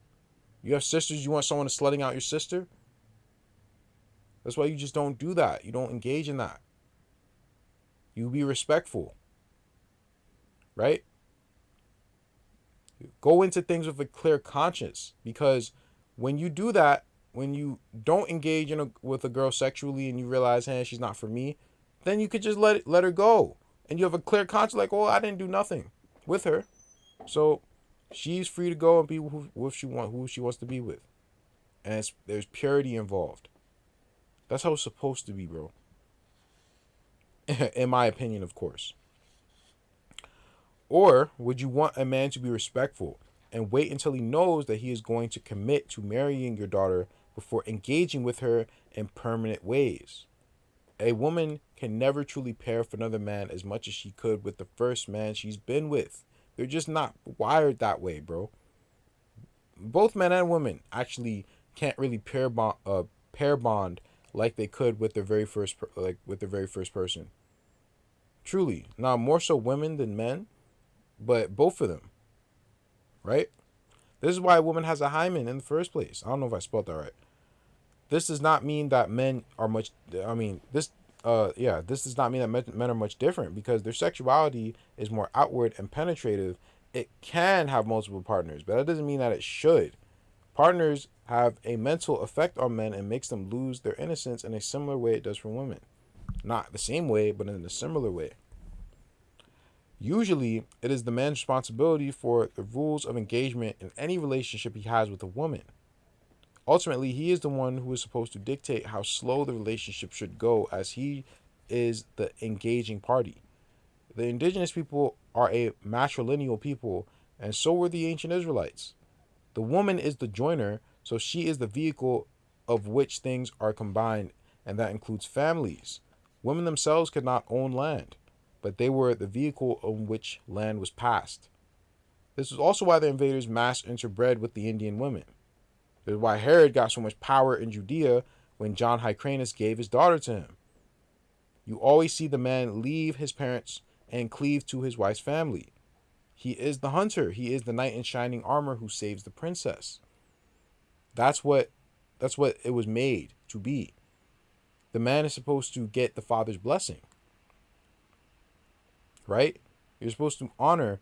You have sisters, you want someone to slutting out your sister? That's why you just don't do that. You don't engage in that. You be respectful. Right? Go into things with a clear conscience, because when you do that, when you don't engage with a girl sexually and you realize, hey, she's not for me, then you could just let her go. And you have a clear conscience, like, oh, I didn't do nothing with her. So she's free to go and be who she wants to be with. And there's purity involved. That's how it's supposed to be, bro. In my opinion, of course. Or would you want a man to be respectful and wait until he knows that he is going to commit to marrying your daughter before engaging with her in permanent ways? A woman can never truly pair with another man as much as she could with the first man she's been with. They're just not wired that way, bro. Both men and women actually can't really pair bond like they could with their very first person. Truly, now more so women than men, but both of them, right? This is why a woman has a hymen in the first place. I don't know if I spelled that right. This does not mean that men are much. I mean, this yeah, this does not mean that men are much different because their sexuality is more outward and penetrative. It can have multiple partners, but that doesn't mean that it should. Partners have a mental effect on men and makes them lose their innocence in a similar way it does for women. Not the same way, but in a similar way. Usually, it is the man's responsibility for the rules of engagement in any relationship he has with a woman. Ultimately, he is the one who is supposed to dictate how slow the relationship should go as he is the engaging party. The indigenous people are a matrilineal people, and so were the ancient Israelites. The woman is the joiner, so she is the vehicle of which things are combined, and that includes families. Women themselves could not own land, but they were the vehicle on which land was passed. This is also why the invaders mass interbred with the Indian women. This is why Herod got so much power in Judea when John Hyrcanus gave his daughter to him. You always see the man leave his parents and cleave to his wife's family. He is the hunter. He is the knight in shining armor who saves the princess. That's what it was made to be. The man is supposed to get the father's blessing. Right? You're supposed to honor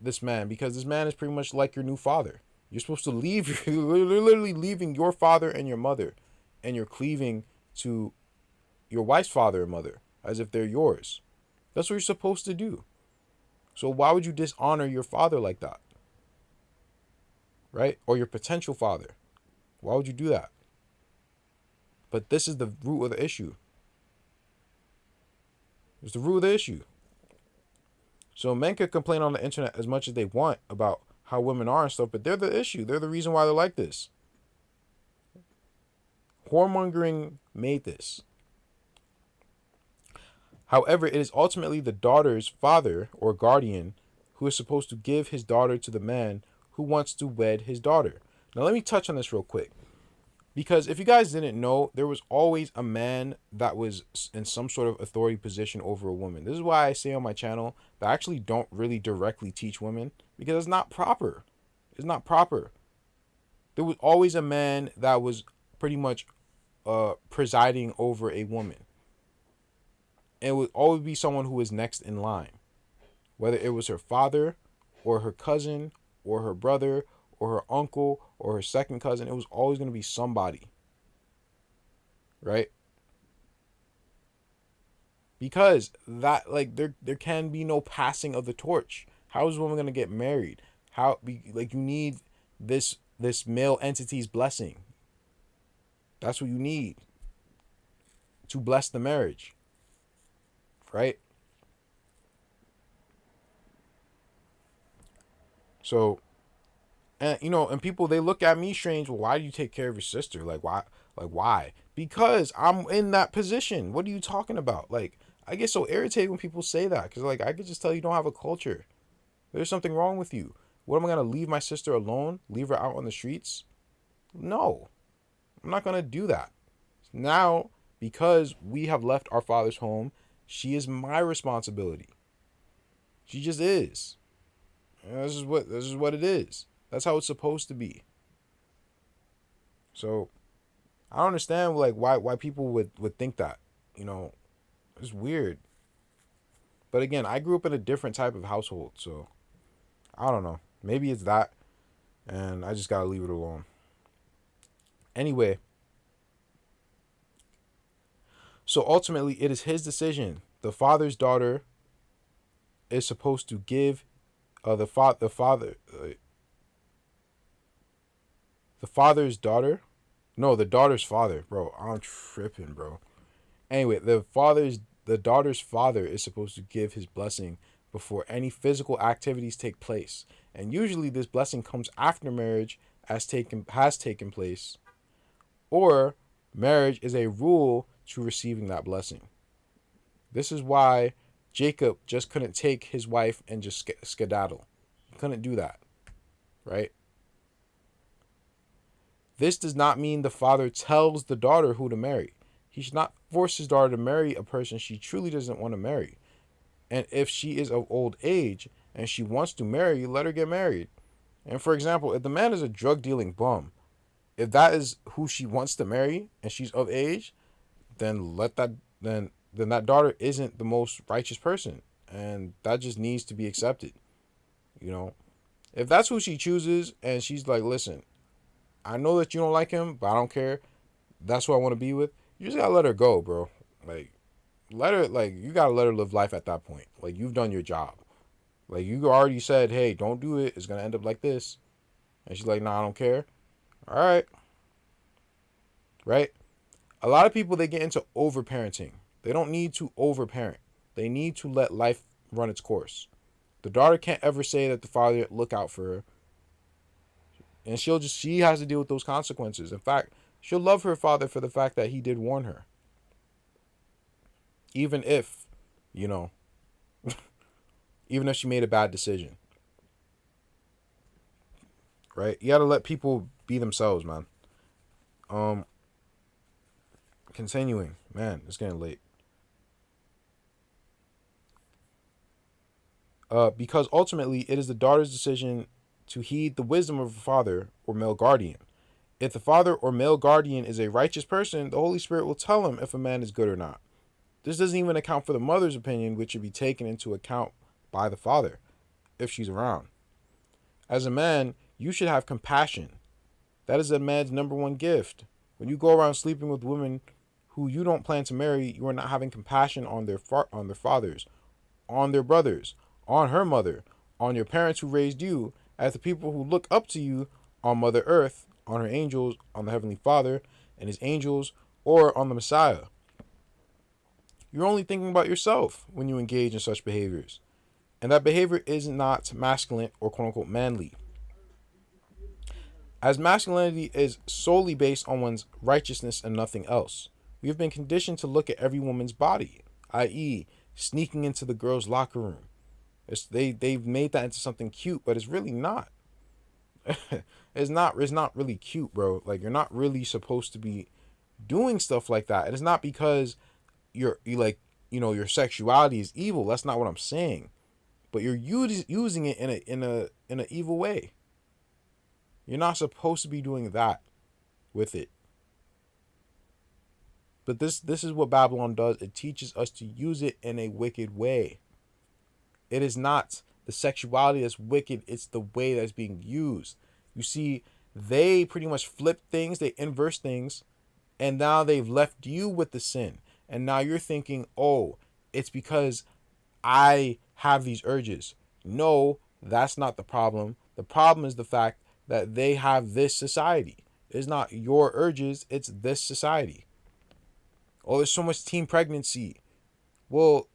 this man because this man is pretty much like your new father. You're supposed to leave. You're literally leaving your father and your mother, and you're cleaving to your wife's father and mother as if they're yours. That's what you're supposed to do. So why would you dishonor your father like that? Right? Or your potential father. Why would you do that? But this is the root of the issue. It's the root of the issue. So men could complain on the internet as much as they want about how women are and stuff, but they're the issue. They're the reason why they're like this. Whoremongering made this. However, it is ultimately the daughter's father or guardian who is supposed to give his daughter to the man who wants to wed his daughter. Now, let me touch on this real quick. Because if you guys didn't know, there was always a man that was in some sort of authority position over a woman. This is why I say on my channel that I actually don't really directly teach women because it's not proper. It's not proper. There was always a man that was pretty much presiding over a woman. And it would always be someone who was next in line. Whether it was her father or her cousin or her brother or her uncle or her second cousin, it was always going to be somebody. Right? Because that, like, there can be no passing of the torch. How is a woman going to get married? You need this male entity's blessing. That's what you need to bless the marriage. Right? So, and people, they look at me strange. Well, why do you take care of your sister? Why? Because I'm in that position. What are you talking about? Like, I get so irritated when people say that because, like, I could just tell you don't have a culture. There's something wrong with you. What am I gonna leave my sister alone? Leave her out on the streets? No, I'm not gonna do that. Now, because we have left our father's home, she is my responsibility. She just is. This is what it is. That's how it's supposed to be. So I don't understand like why people would think that. It's weird. But again, I grew up in a different type of household, so I don't know. Maybe it's that, and I just gotta leave it alone. Anyway, so ultimately, it is his decision. The father's daughter is supposed to give the father's daughter. No, the daughter's father, bro. I'm tripping, bro. Anyway, the daughter's father is supposed to give his blessing before any physical activities take place. And usually this blessing comes after marriage has taken place, or marriage is a rule to receiving that blessing. This is why Jacob just couldn't take his wife and just skedaddle. He couldn't do that, right? This does not mean the father tells the daughter who to marry. He should not force his daughter to marry a person she truly doesn't want to marry. And if she is of old age and she wants to marry, let her get married. And for example, if the man is a drug dealing bum, if that is who she wants to marry and she's of age, then let that then that daughter isn't the most righteous person, and that just needs to be accepted. You know, if that's who she chooses, and she's like, listen, I know that you don't like him, but I don't care. That's who I want to be with. You just gotta let her go, bro. Like, you gotta let her live life at that point. Like, you've done your job. Like, you already said, hey, don't do it. It's gonna end up like this. And she's like, nah, I don't care. All right, right? A lot of people, they get into overparenting. They don't need to overparent. They need to let life run its course. The daughter can't ever say that the father look out for her, and she has to deal with those consequences. In fact, she'll love her father for the fact that he did warn her, even if, you know, even if she made a bad decision. Right? You gotta let people be themselves, man. Um, Continuing, man, it's getting late. Because ultimately it is the daughter's decision to heed the wisdom of her father or male guardian. If the father or male guardian is a righteous person, the Holy Spirit will tell him if a man is good or not. This doesn't even account for the mother's opinion, which should be taken into account by the father, if she's around. As a man, you should have compassion. That is a man's number one gift. When you go around sleeping with women who you don't plan to marry, you are not having compassion on their fathers, on their brothers, on her mother, on your parents who raised you, as the people who look up to you, on Mother Earth, on her angels, on the Heavenly Father and his angels, or on the Messiah. You're only thinking about yourself when you engage in such behaviors. And that behavior is not masculine or quote unquote manly. As masculinity is solely based on one's righteousness and nothing else. We have been conditioned to look at every woman's body, i.e., sneaking into the girls' locker room. They've made that into something cute, but it's really not. It's not really cute, bro. Like, you're not really supposed to be doing stuff like that. And it's not because your sexuality is evil. That's not what I'm saying. But you're using it in an evil way. You're not supposed to be doing that with it. But this is what Babylon does. It teaches us to use it in a wicked way. It is not the sexuality that's wicked. It's the way that's being used. You see, they pretty much flip things. They inverse things. And now they've left you with the sin. And now you're thinking, oh, it's because I have these urges. No, that's not the problem. The problem is the fact that they have this society. It's not your urges. It's this society. Oh, there's so much teen pregnancy. Well,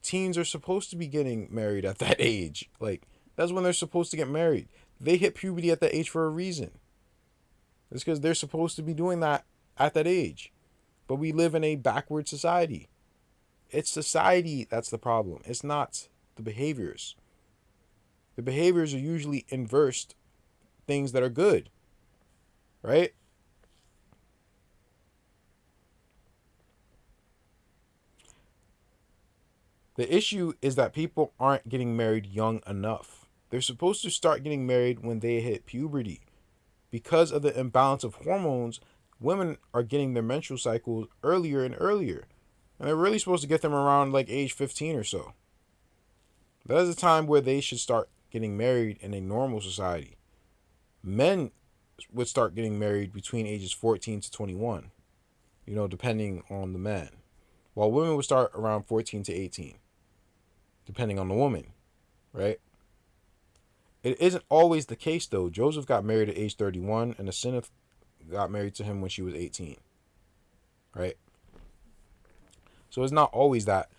teens are supposed to be getting married at that age. Like, that's when they're supposed to get married. They hit puberty at that age for a reason. It's because they're supposed to be doing that at that age. But we live in a backward society. It's society that's the problem. It's not the behaviors. The behaviors are usually inversed things that are good. Right? The issue is that people aren't getting married young enough. They're supposed to start getting married when they hit puberty. Because of the imbalance of hormones, women are getting their menstrual cycles earlier and earlier. And they're really supposed to get them around like age 15 or so. That is the time where they should start getting married in a normal society. Men would start getting married between ages 14 to 21, depending on the man. While women would start around 14 to 18, depending on the woman, right? It isn't always the case, though. Joseph got married at age 31, and Asenath got married to him when she was 18, right? So it's not always that.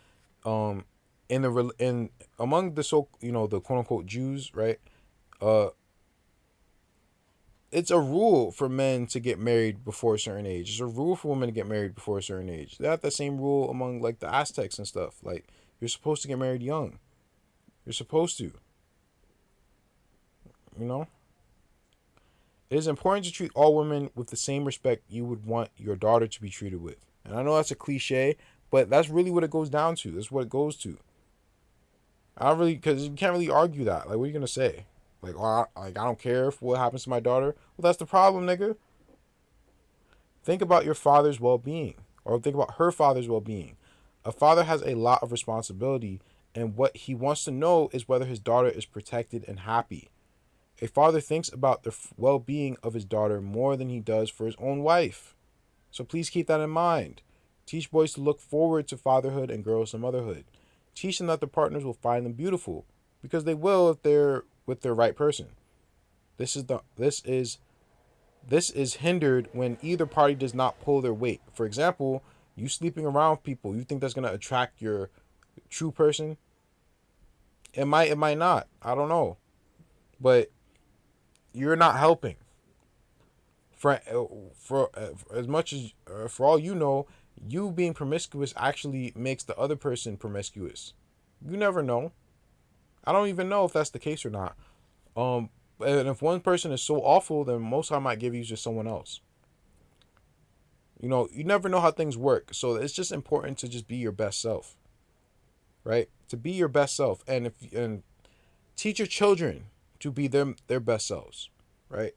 In among the the quote unquote Jews, right? It's a rule for men to get married before a certain age. It's a rule for women to get married before a certain age. They have that same rule among like the Aztecs and stuff. Like, you're supposed to get married young. You're supposed to. You know? It is important to treat all women with the same respect you would want your daughter to be treated with. And I know that's a cliche, but that's really what it goes down to. That's what it goes to. Because you can't really argue that. Like, what are you gonna say? Like, I don't care if what happens to my daughter. Well, that's the problem, nigga. Think about your father's well-being. or think about her father's well-being. A father has a lot of responsibility, and what he wants to know is whether his daughter is protected and happy. A father thinks about the well-being of his daughter more than he does for his own wife. So please keep that in mind. Teach boys to look forward to fatherhood and girls to motherhood. Teach them that their partners will find them beautiful, because they will if they're with the right person. This is hindered when either party does not pull their weight. For example, you sleeping around people, you think that's gonna attract your true person? It might not. I don't know. But you're not helping. For as much as for all you know, you being promiscuous actually makes the other person promiscuous. You never know. I don't even know if that's the case or not. And if one person is so awful, then most I might give you just someone else. You never know how things work. So it's just important to just be your best self, right? To be your best self, and teach your children to be their best selves, right?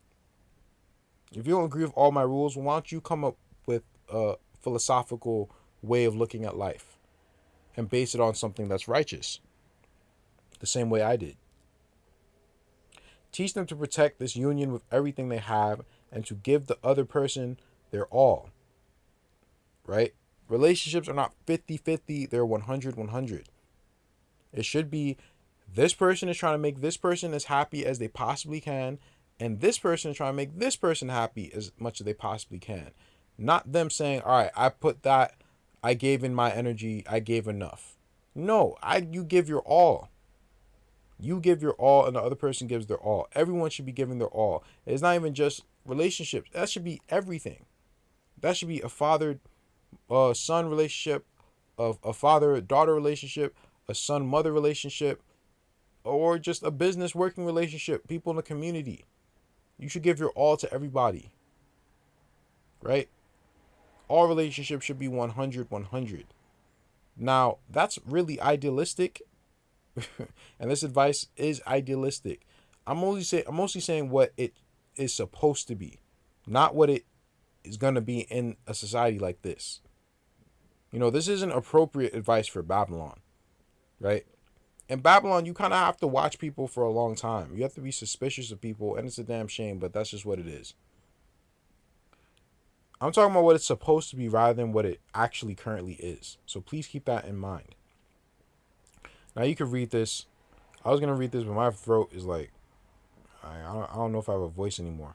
If you don't agree with all my rules, why don't you come up with a philosophical way of looking at life and base it on something that's righteous, the same way I did. Teach them to protect this union with everything they have and to give the other person their all, right? Relationships are not 50-50, they're 100-100. It should be this person is trying to make this person as happy as they possibly can, and this person is trying to make this person happy as much as they possibly can. Not them saying, all right, I gave in my energy, I gave enough. No, you give your all. You give your all and the other person gives their all. Everyone should be giving their all. It's not even just relationships. That should be everything. That should be a father-son relationship, a father-daughter relationship, a son-mother relationship, or just a business working relationship, people in the community. You should give your all to everybody, right? All relationships should be 100-100. Now, that's really idealistic, and this advice is idealistic. I'm mostly saying what it is supposed to be, not what it is going to be in a society like this. This isn't appropriate advice for Babylon, right? In Babylon, you kind of have to watch people for a long time. You have to be suspicious of people, and it's a damn shame, but that's just what it is. I'm talking about what it's supposed to be rather than what it actually currently is. So please keep that in mind. Now you can read this. I was going to read this, but my throat is like, I don't know if I have a voice anymore.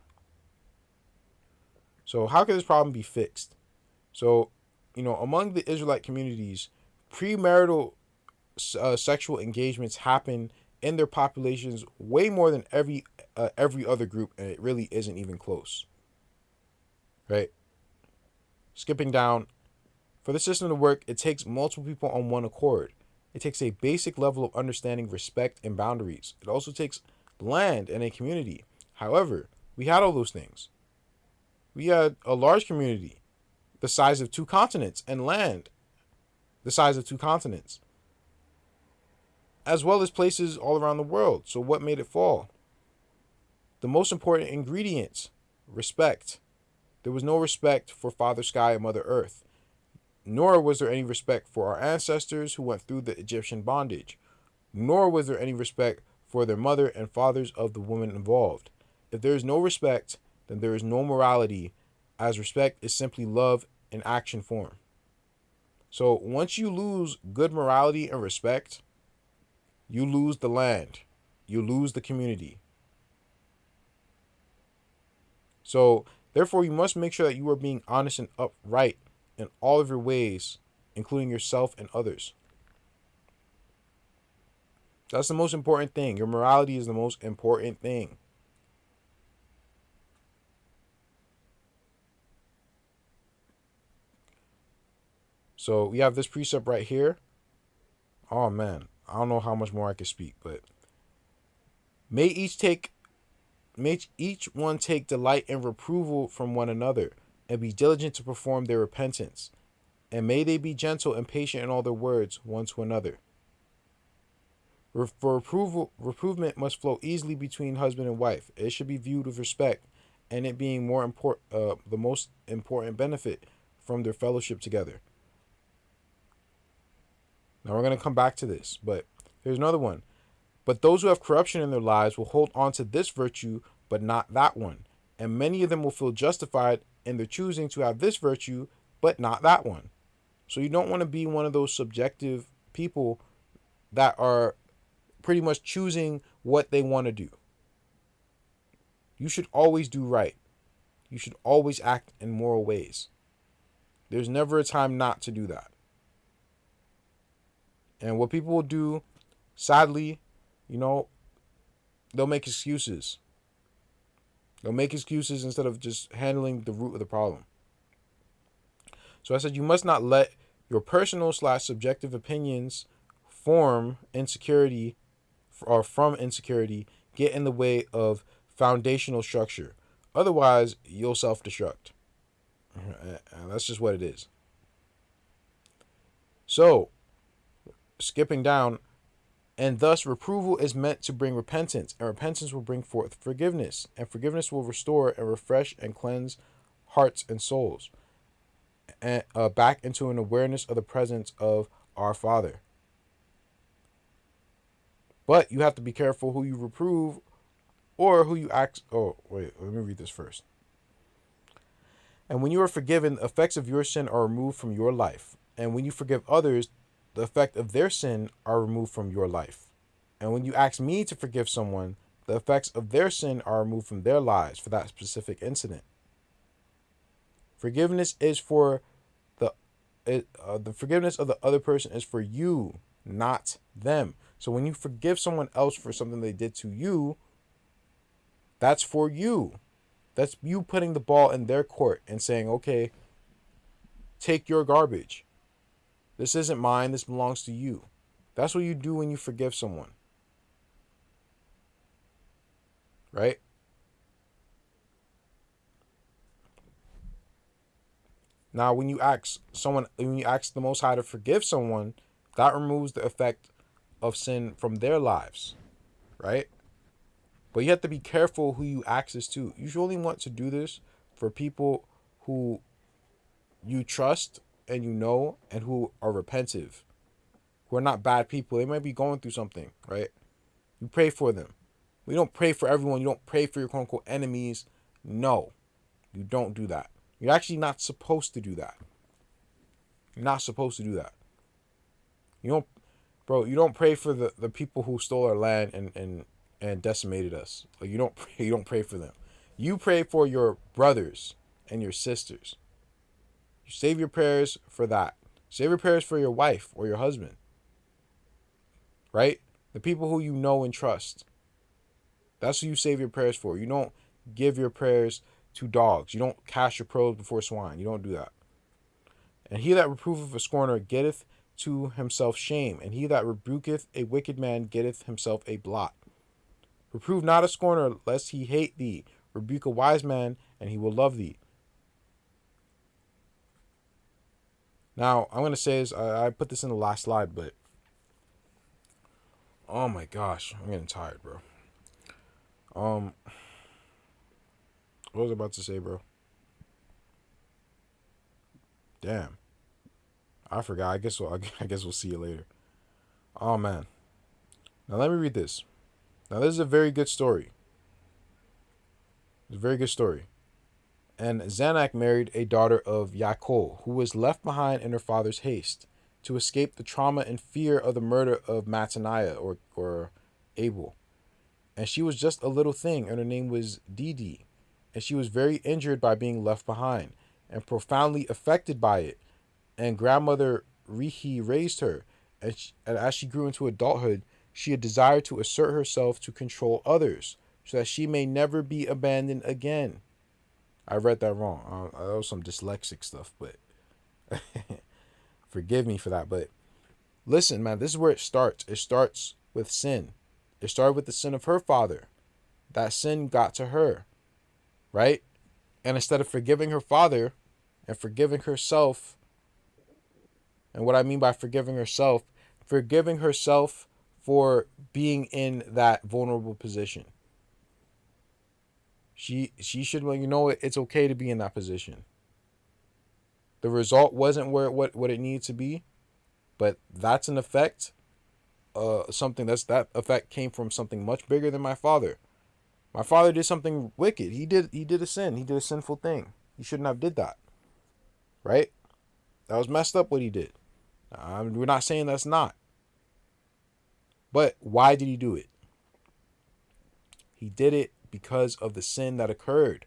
So how can this problem be fixed? So, among the Israelite communities, premarital sexual engagements happen in their populations way more than every other group, and it really isn't even close. Right? Skipping down, for the system to work, it takes multiple people on one accord. It takes a basic level of understanding, respect, and boundaries. It also takes land and a community. However, we had all those things. We had a large community, the size of 2 continents, and land, the size of 2 continents, as well as places all around the world. So what made it fall? The most important ingredients: respect. There was no respect for Father Sky and Mother Earth, nor was there any respect for our ancestors who went through the Egyptian bondage, nor was there any respect for their mother and fathers of the women involved. If there is no respect, then there is no morality, as respect is simply love in action form. So once you lose good morality and respect, you lose the land, you lose the community. So therefore, you must make sure that you are being honest and upright in all of your ways, including yourself and others. That's the most important thing. Your morality is the most important thing. So we have this precept right here. Oh man, I don't know how much more I can speak, but may each one take delight in reproval from one another, and be diligent to perform their repentance. And may they be gentle and patient in all their words one to another. For reprovement must flow easily between husband and wife. It should be viewed with respect, and it being the most important benefit from their fellowship together. Now we're going to come back to this, but here's another one. But those who have corruption in their lives will hold on to this virtue, but not that one. And many of them will feel justified in their choosing to have this virtue, but not that one. So you don't want to be one of those subjective people that are pretty much choosing what they want to do. You should always do right. You should always act in moral ways. There's never a time not to do that. And what people will do, sadly, they'll make excuses. They'll make excuses instead of just handling the root of the problem. So I said you must not let your personal / subjective opinions from insecurity get in the way of foundational structure. Otherwise, you'll self-destruct. And that's just what it is. So, skipping down, and thus reproval is meant to bring repentance, and repentance will bring forth forgiveness, and forgiveness will restore and refresh and cleanse hearts and souls, and back into an awareness of the presence of our Father. But you have to be careful who you reprove or who you act. Oh, wait, let me read this first. And when you are forgiven, the effects of your sin are removed from your life. And when you forgive others, the effect of their sin are removed from your life. And when you ask me to forgive someone, the effects of their sin are removed from their lives for that specific incident. Forgiveness is for the forgiveness of the other person is for you, not them. So when you forgive someone else for something they did to you, that's for you. That's you putting the ball in their court and saying, okay, take your garbage. This isn't mine. This belongs to you. That's what you do when you forgive someone. Right? Now, when you ask the Most High to forgive someone, that removes the effect of sin from their lives. Right? But you have to be careful who you ask this to. You should only want to do this for people who you trust and you know and who are repentive, who are not bad people. They might be going through something, right? You pray for them. We don't pray for everyone. You don't pray for your quote-unquote enemies. No, you don't do that. You're actually not supposed to do that. You're not supposed to do that. You don't pray for the people who stole our land and decimated us. Like you don't pray for them. You pray for your brothers and your sisters. You save your prayers for that. Save your prayers for your wife or your husband. Right? The people who you know and trust. That's who you save your prayers for. You don't give your prayers to dogs. You don't cast your pearls before swine. You don't do that. And he that reproveth a scorner getteth to himself shame, and he that rebuketh a wicked man getteth himself a blot. Reprove not a scorner, lest he hate thee. Rebuke a wise man, and he will love thee. Now, I'm going to say this. I put this in the last slide, but oh my gosh, I'm getting tired, bro. What was I about to say, bro? Damn, I forgot. I guess we'll see you later. Oh man. Now let me read this. Now this is a very good story. It's a very good story. And Zanak married a daughter of Yaakov, who was left behind in her father's haste to escape the trauma and fear of the murder of Mattaniah or Abel. And she was just a little thing, and her name was Didi. And she was very injured by being left behind and profoundly affected by it. And grandmother Rihi raised her, and as she grew into adulthood, she had desired to assert herself to control others, so that she may never be abandoned again. I read that wrong. That was some dyslexic stuff, but forgive me for that. But listen, man, this is where it starts. It starts with sin. It started with the sin of her father. That sin got to her, right? And instead of forgiving her father and forgiving herself, and what I mean by forgiving herself for being in that vulnerable position. She should, it's okay to be in that position. The result wasn't what it needed to be, but that's an effect. Something that effect came from something much bigger than my father. My father did something wicked. He did a sin. He did a sinful thing. He shouldn't have did that, right? That was messed up what he did. We're not saying that's not. But why did he do it? He did it because of the sin that occurred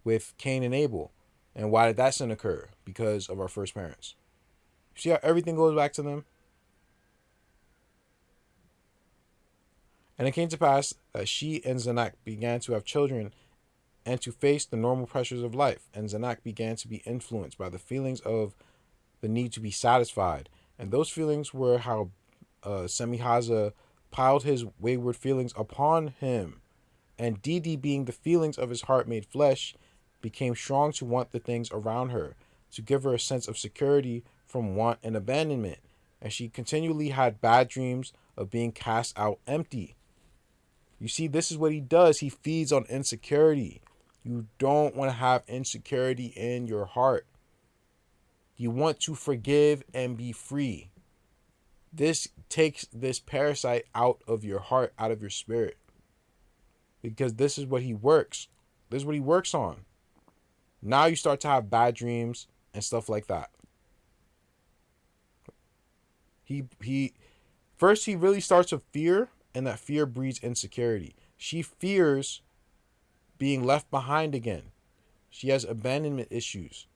with Cain and Abel. And why did that sin occur? Because of our first parents. See how everything goes back to them? And it came to pass that she and Zanak began to have children and to face the normal pressures of life. And Zanak began to be influenced by the feelings of the need to be satisfied. And those feelings were how Semihaza piled his wayward feelings upon him. And Didi, being the feelings of his heart made flesh, became strong to want the things around her, to give her a sense of security from want and abandonment. And she continually had bad dreams of being cast out empty. You see, this is what he does. He feeds on insecurity. You don't want to have insecurity in your heart. You want to forgive and be free. This takes this parasite out of your heart, out of your spirit. Because this is what he works. This is what he works on. Now you start to have bad dreams and stuff like that. He first he really starts with fear, and that fear breeds insecurity. She fears being left behind again. She has abandonment issues.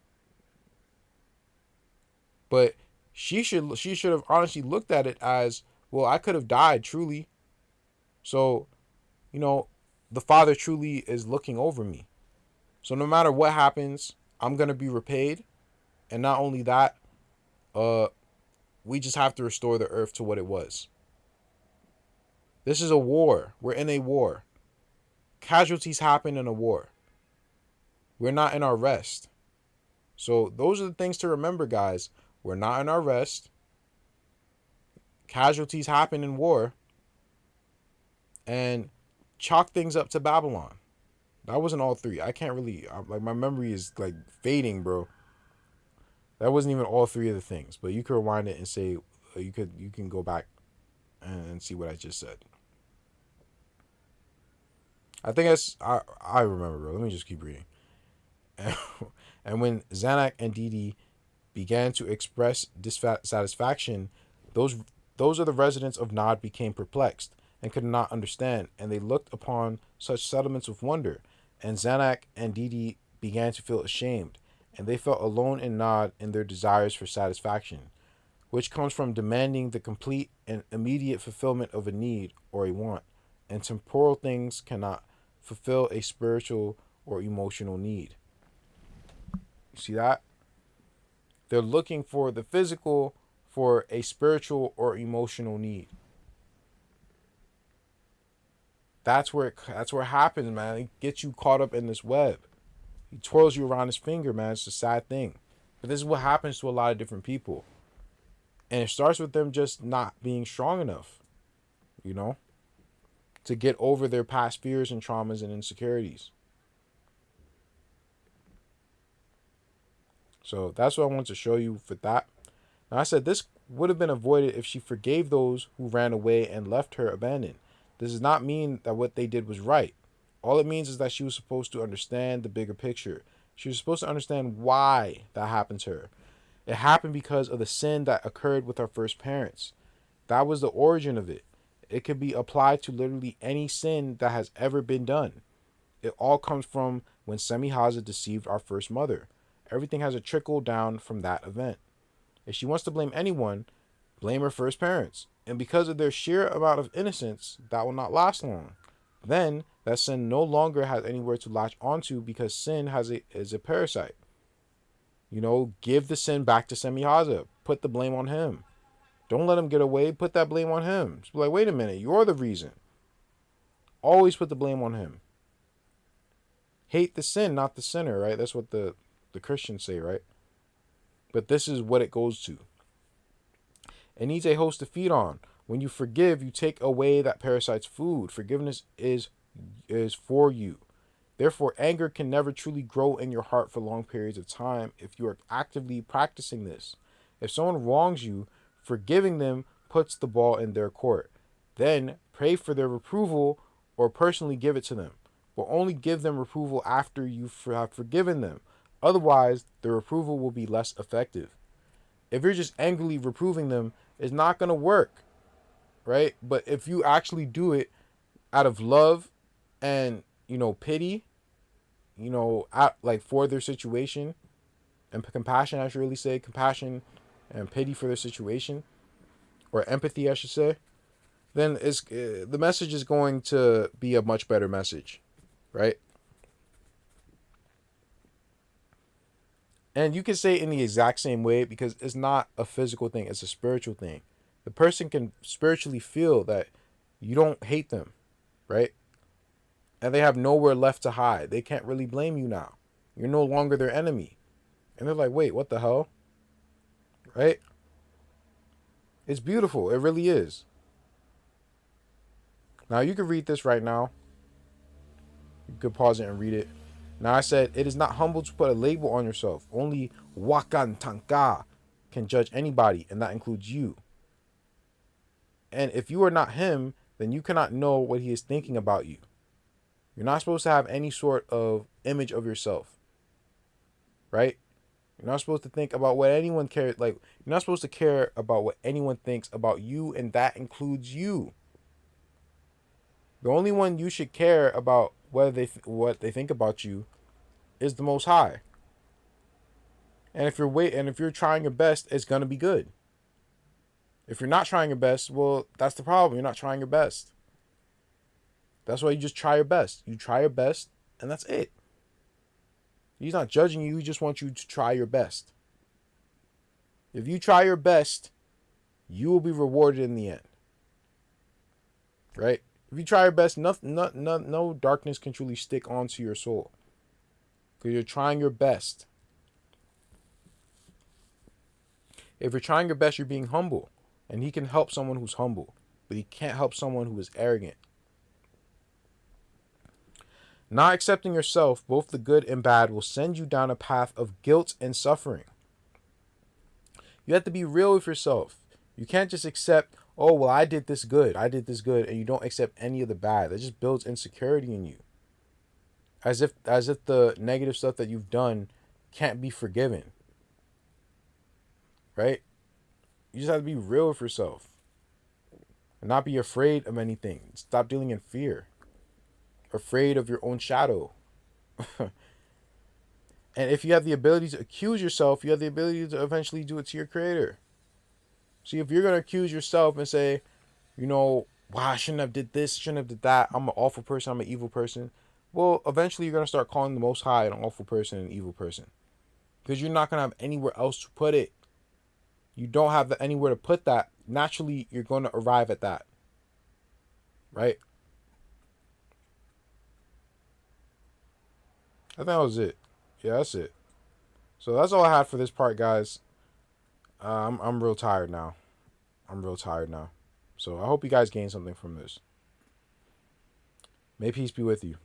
But she should have honestly looked at it as, well, I could have died truly. So, the Father truly is looking over me. So no matter what happens, I'm gonna be repaid. And not only that, we just have to restore the earth to what it was. This is a war. We're in a war. Casualties happen in a war. We're not in our rest. So those are the things to remember, guys. We're not in our rest. Casualties happen in war. And chalk things up to Babylon. That wasn't all three. I can't really, my memory is like fading, bro. That wasn't even all three of the things. But you could rewind it and say, you can go back and see what I just said. I think I remember, bro. Let me just keep reading. And when Zanak and Didi began to express dissatisfaction, those of the residents of Nod became perplexed and could not understand, and they looked upon such settlements with wonder. And Zanak and Didi began to feel ashamed, and they felt alone in Nod in their desires for satisfaction, which comes from demanding the complete and immediate fulfillment of a need or a want, and temporal things cannot fulfill a spiritual or emotional need. You see that? They're looking for the physical for a spiritual or emotional need. That's where it happens, man. It gets you caught up in this web. He twirls you around his finger, man. It's a sad thing. But this is what happens to a lot of different people. And it starts with them just not being strong enough, to get over their past fears and traumas and insecurities. So that's what I want to show you for that. Now, I said this would have been avoided if she forgave those who ran away and left her abandoned. This does not mean that what they did was right. All it means is that she was supposed to understand the bigger picture. She was supposed to understand why that happened to her. It happened because of the sin that occurred with our first parents. That was the origin of it. It could be applied to literally any sin that has ever been done. It all comes from when Semihaza deceived our first mother. Everything has a trickle down from that event. If she wants to blame anyone, blame her first parents. And because of their sheer amount of innocence, that will not last long. Then, that sin no longer has anywhere to latch onto because sin is a parasite. Give the sin back to Semihaza. Put the blame on him. Don't let him get away. Put that blame on him. Just be like, wait a minute, you're the reason. Always put the blame on him. Hate the sin, not the sinner, right? That's what the Christians say, right? But this is what it goes to. It needs a host to feed on. When you forgive, you take away that parasite's food. Forgiveness is for you. Therefore, anger can never truly grow in your heart for long periods of time if you are actively practicing this. If someone wrongs you, forgiving them puts the ball in their court. Then pray for their approval or personally give it to them. But only give them approval after you have forgiven them. Otherwise, their approval will be less effective. If you're just angrily reproving them, it's not going to work, right? But if you actually do it out of love and, pity, like for their situation and compassion, I should really say compassion and pity for their situation, or empathy, I should say, then the message is going to be a much better message, right? And you can say it in the exact same way because it's not a physical thing, it's a spiritual thing. The person can spiritually feel that you don't hate them, right? And they have nowhere left to hide. They can't really blame you now. You're no longer their enemy. And they're like, wait, what the hell? Right? It's beautiful. It really is. Now, you can read this right now. You could pause it and read it. Now, I said, it is not humble to put a label on yourself. Only Wakan Tanka can judge anybody, and that includes you. And if you are not him, then you cannot know what he is thinking about you. You're not supposed to have any sort of image of yourself, right? You're not supposed to think about what anyone cares. Like, you're not supposed to care about what anyone thinks about you, and that includes you. The only one you should care about what they think about you is the Most High. And if you're trying your best, it's gonna be good. If you're not trying your best, well, that's the problem. You're not trying your best. That's why you just try your best. You try your best, and that's it. He's not judging you. He just wants you to try your best. If you try your best, you will be rewarded in the end. Right? If you try your best, no darkness can truly stick onto your soul. Because you're trying your best. If you're trying your best, you're being humble. And he can help someone who's humble. But he can't help someone who is arrogant. Not accepting yourself, both the good and bad, will send you down a path of guilt and suffering. You have to be real with yourself. You can't just accept, oh, well, I did this good, and you don't accept any of the bad. That just builds insecurity in you. As if the negative stuff that you've done can't be forgiven. Right? You just have to be real with yourself. And not be afraid of anything. Stop dealing in fear. Afraid of your own shadow. And if you have the ability to accuse yourself, you have the ability to eventually do it to your creator. See, if you're going to accuse yourself and say, wow, I shouldn't have did this, shouldn't have did that, I'm an awful person, I'm an evil person. Well, eventually you're going to start calling the Most High an awful person and an evil person. Because you're not going to have anywhere else to put it. You don't have anywhere to put that. Naturally, you're going to arrive at that. Right? I think that was it. Yeah, that's it. So that's all I had for this part, guys. I'm real tired now. So I hope you guys gain something from this. May peace be with you.